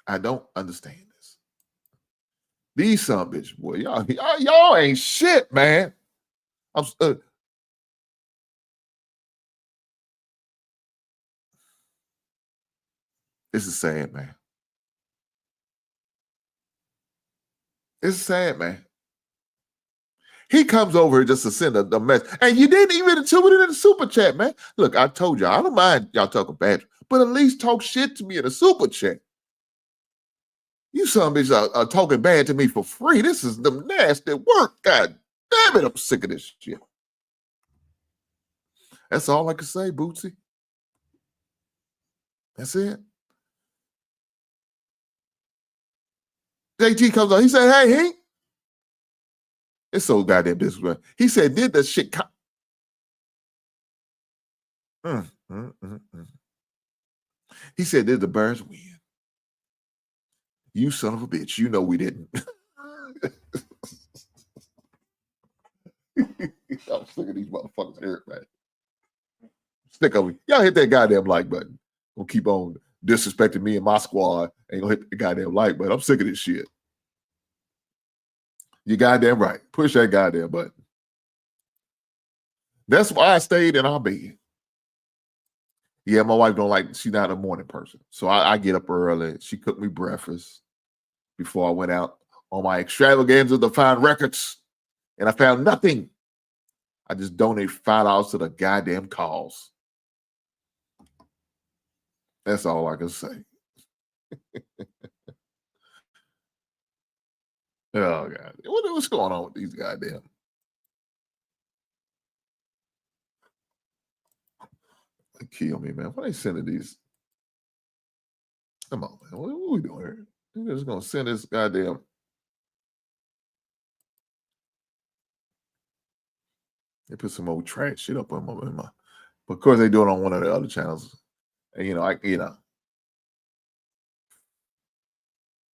I don't understand this. These son bitch boy, y'all ain't shit, man. This is sad, man. It's sad, man. He comes over here just to send a message. And you didn't even include it in the super chat, man. Look, I told y'all, I don't mind y'all talking bad, but at least talk shit to me in a super chat. You son bitches are talking bad to me for free. This is the nasty work. God damn it, I'm sick of this shit. That's all I can say, Bootsy. That's it. JT comes on. He said, hey, Hank. It's so goddamn disrespectful. He said, did the shit He said, did the Bears win? You son of a bitch. You know we didn't. I'm sick of these motherfuckers here, man. Stick of me. Y'all hit that goddamn like button. Gonna keep on disrespecting me and my squad. Ain't gonna hit the goddamn like button. I'm sick of this shit. You goddamn right. Push that goddamn button. That's why I stayed in our bed. Yeah, my wife don't like, she's not a morning person. So I get up early. She cooked me breakfast before I went out on my extravaganza to find records. And I found nothing. I just donated $5 to the goddamn cause. That's all I can say. Oh, God. What's going on with these goddamn? They kill me, man. Why they sending these? Come on, man. What are we doing here? They're just going to send this goddamn. They put some old trash shit up on my. But of course, they do it on one of the other channels. And,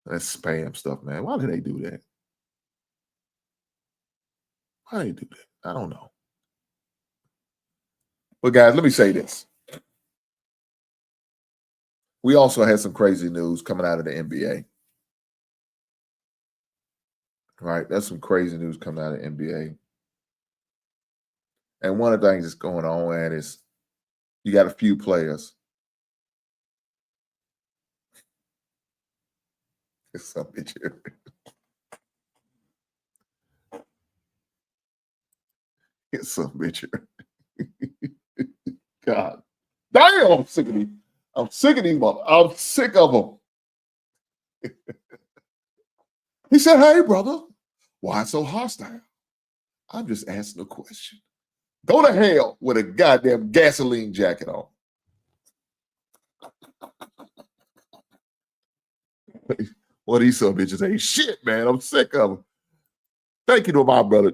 that's spam stuff, man. Why do they do that? Why do they do that? I don't know. But guys, let me say this. We also had some crazy news coming out of the NBA. Right? That's some crazy news coming out of the NBA. And one of the things that's going on, man, is you got a few players. It's some bitch here. It's some bitch here. God. Damn, I'm sick of these. I'm sick of these mother. I'm sick of them. He said, hey, brother, why so hostile? I'm just asking a question. Go to hell with a goddamn gasoline jacket on. Well, these some bitches ain't shit, man. I'm sick of them. Thank you to my brother,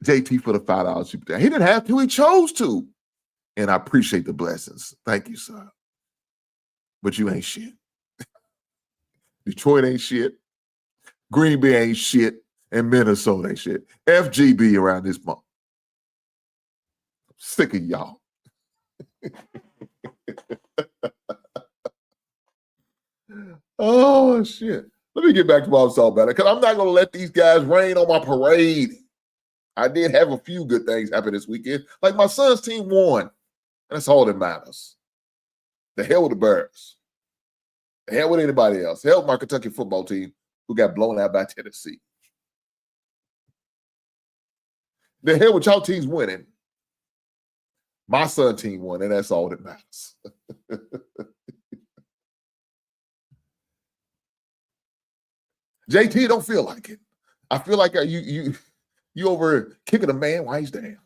JT, for the $5 super chat. He didn't have to. He chose to. And I appreciate the blessings. Thank you, sir. But you ain't shit. Detroit ain't shit. Green Bay ain't shit. And Minnesota ain't shit. FGB around this month. I'm sick of y'all. Oh, shit. Let me get back to what I was talking about. Because I'm not going to let these guys rain on my parade. I did have a few good things happen this weekend. Like my son's team won. And that's all that matters. The hell with the Bears. The hell with anybody else. Hell with my Kentucky football team who got blown out by Tennessee. The hell with y'all teams winning. My son's team won, and that's all that matters. JT don't feel like it. I feel like you over kicking a man while he's down.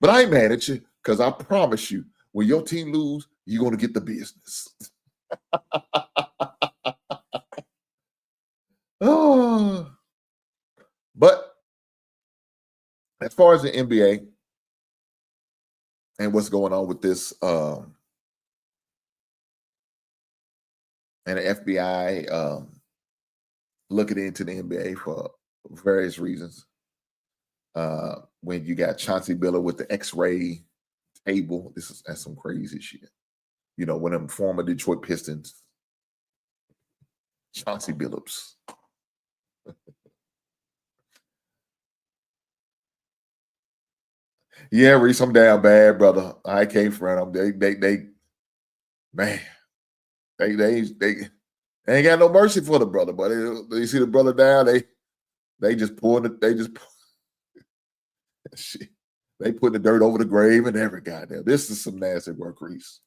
But I ain't mad at you because I promise you, when your team lose, you're going to get the business. Oh. But as far as the NBA and what's going on with this and the FBI looking into the NBA for for various reasons. When you got Chauncey Billups with the X-ray table, that's some crazy shit. You know, when them former Detroit Pistons, Chauncey Billups. Yeah, Reese, I'm down bad, brother. I can't front them. Man, they ain't got no mercy for the brother. But they see the brother down, they just pouring it. Shit. They put the dirt over the grave and every goddamn. This is some nasty work, Reese.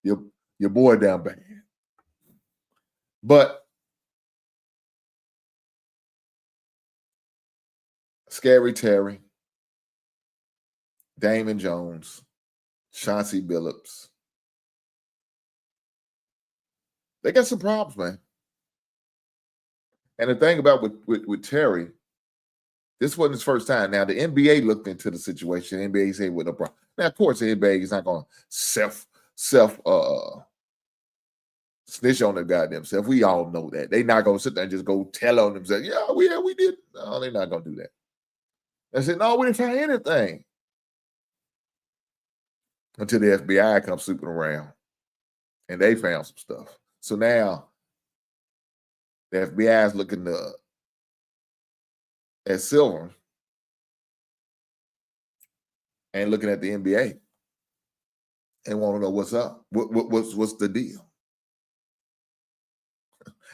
Your boy down bad. But Scary Terry, Damon Jones, Chauncey Billups. They got some problems, man. And the thing about with Terry, this wasn't his first time. Now, the NBA looked into the situation. The NBA said, "With no problem." Now, of course, the NBA is not going to self snitch on their goddamn self. We all know that. They're not going to sit there and just go tell on themselves, "Yeah, we did." No, they're not going to do that. They said, "No, we didn't find anything." Until the FBI comes snooping around and they found some stuff. So now the FBI is looking at Silver and looking at the NBA and want to know what's up. What's the deal?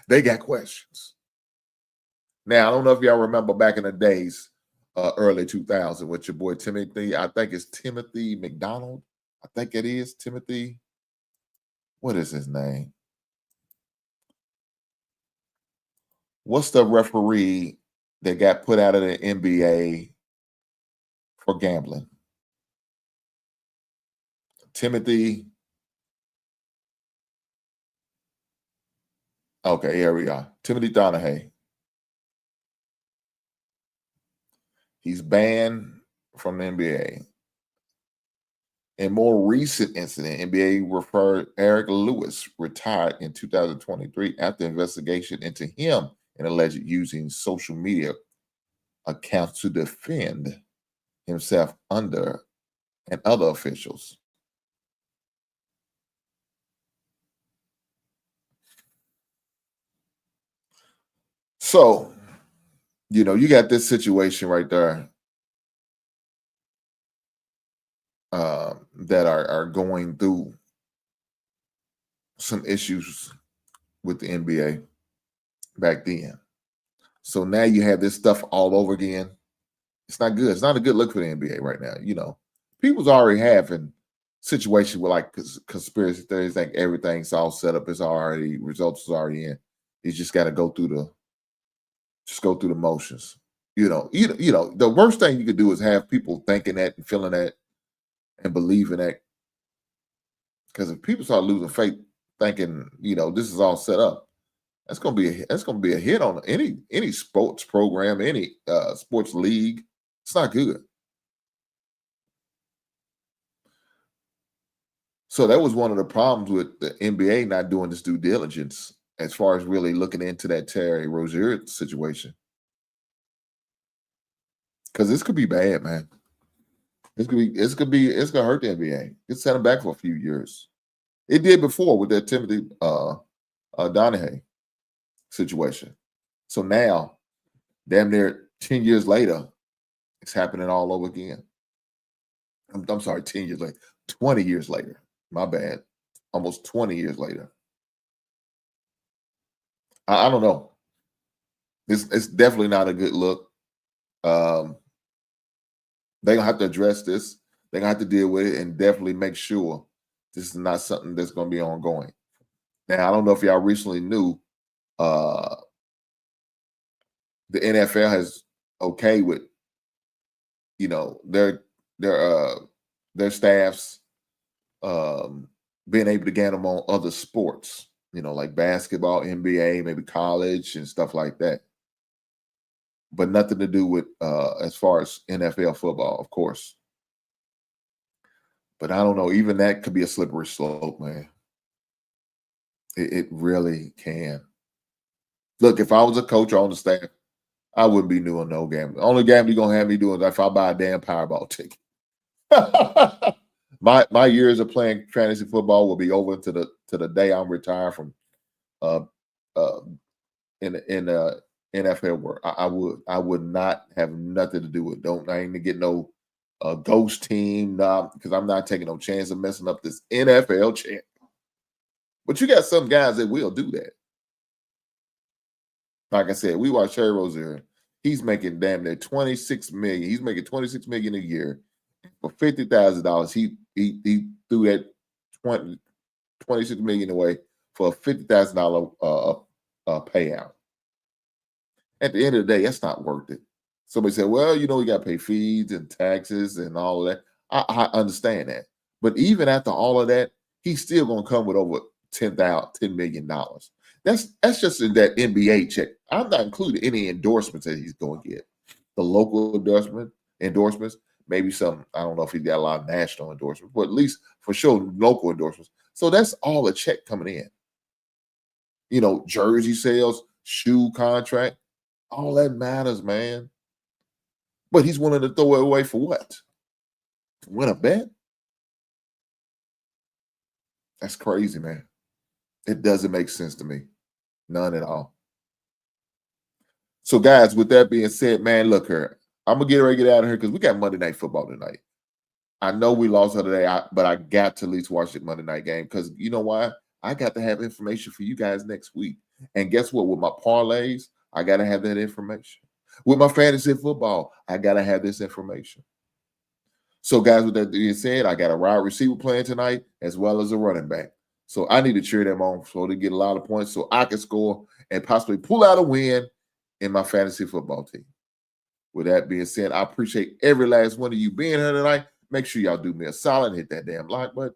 They got questions. Now, I don't know if y'all remember back in the days, early 2000, with your boy Timothy. I think it's Timothy McDonald. I think it is Timothy. What is his name? What's the referee that got put out of the NBA for gambling? Timothy. Okay, here we are. Timothy Donahue. He's banned from the NBA. In more recent incident, NBA referred Eric Lewis retired in 2023 after investigation into him and alleged using social media accounts to defend himself under and other officials. So, you know, you got this situation right there that are going through some issues with the NBA back then. So now you have this stuff all over again. It's not good. It's not a good look for the NBA right now. You know, people's already having situations with like conspiracy theories, think everything's all set up. It's already results is already in. You just got to go through the motions. You know, the worst thing you could do is have people thinking that and feeling that and believing that. Because if people start losing faith, thinking, you know, this is all set up, that's gonna be a hit on any sports program, any sports league. It's not good. So that was one of the problems with the NBA not doing this due diligence as far as really looking into that Terry Rozier situation. Because this could be bad, man. It's gonna hurt the NBA. It's set them back for a few years. It did before with that Timothy Donahue situation. So now, damn near 10 years later, it's happening all over again. I'm sorry, 10 years later, 20 years later. My bad. Almost 20 years later. I don't know. It's definitely not a good look. They're going to have to address this. They're going to have to deal with it and definitely make sure this is not something that's going to be ongoing. Now, I don't know if y'all recently knew the NFL has okay with, you know, their staffs being able to get them on other sports, you know, like basketball, NBA, maybe college and stuff like that. But nothing to do with as far as NFL football, of course. But I don't know. Even that could be a slippery slope, man. It really can. Look, if I was a coach on the staff, I wouldn't be doing no gambling. The only gambling you're gonna have me doing is if I buy a damn Powerball ticket. my years of playing fantasy football will be over to the day I'm retired from uh in NFL work. I would not have nothing to do with it. I ain't get no ghost team, because I'm not taking no chance of messing up this NFL champ. But you got some guys that will do that. Like I said, we watch Terry Rozier. He's making damn near $26 million. He's making $26 million a year. For $50,000, he threw that $26 million away for a $50,000 payout. At the end of the day, that's not worth it. Somebody said, well, you know, you got to pay fees and taxes and all of that. I understand that. But even after all of that, he's still going to come with over $10 million. That's just in that NBA check. I'm not including any endorsements that he's going to get. The local endorsements, maybe some, I don't know if he's got a lot of national endorsements, but at least for sure local endorsements. So that's all a check coming in. You know, jersey sales, shoe contract, all that matters, man. But he's willing to throw it away for what? To win a bet? That's crazy, man. It doesn't make sense to me. None at all. So, guys, with that being said, man, look here. I'm going to get ready to get out of here because we got Monday Night Football tonight. I know we lost the other day, but I got to at least watch the Monday night game because you know why? I got to have information for you guys next week. And guess what? With my parlays, I got to have that information. With my fantasy football, I got to have this information. So, guys, with that being said, I got a wide receiver playing tonight as well as a running back. So I need to cheer them on so they get a lot of points so I can score and possibly pull out a win in my fantasy football team. With that being said, I appreciate every last one of you being here tonight. Make sure y'all do me a solid, hit that damn like button.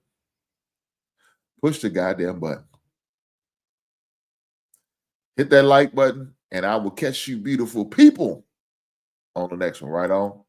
Push the goddamn button. Hit that like button, and I will catch you beautiful people on the next one. Right on.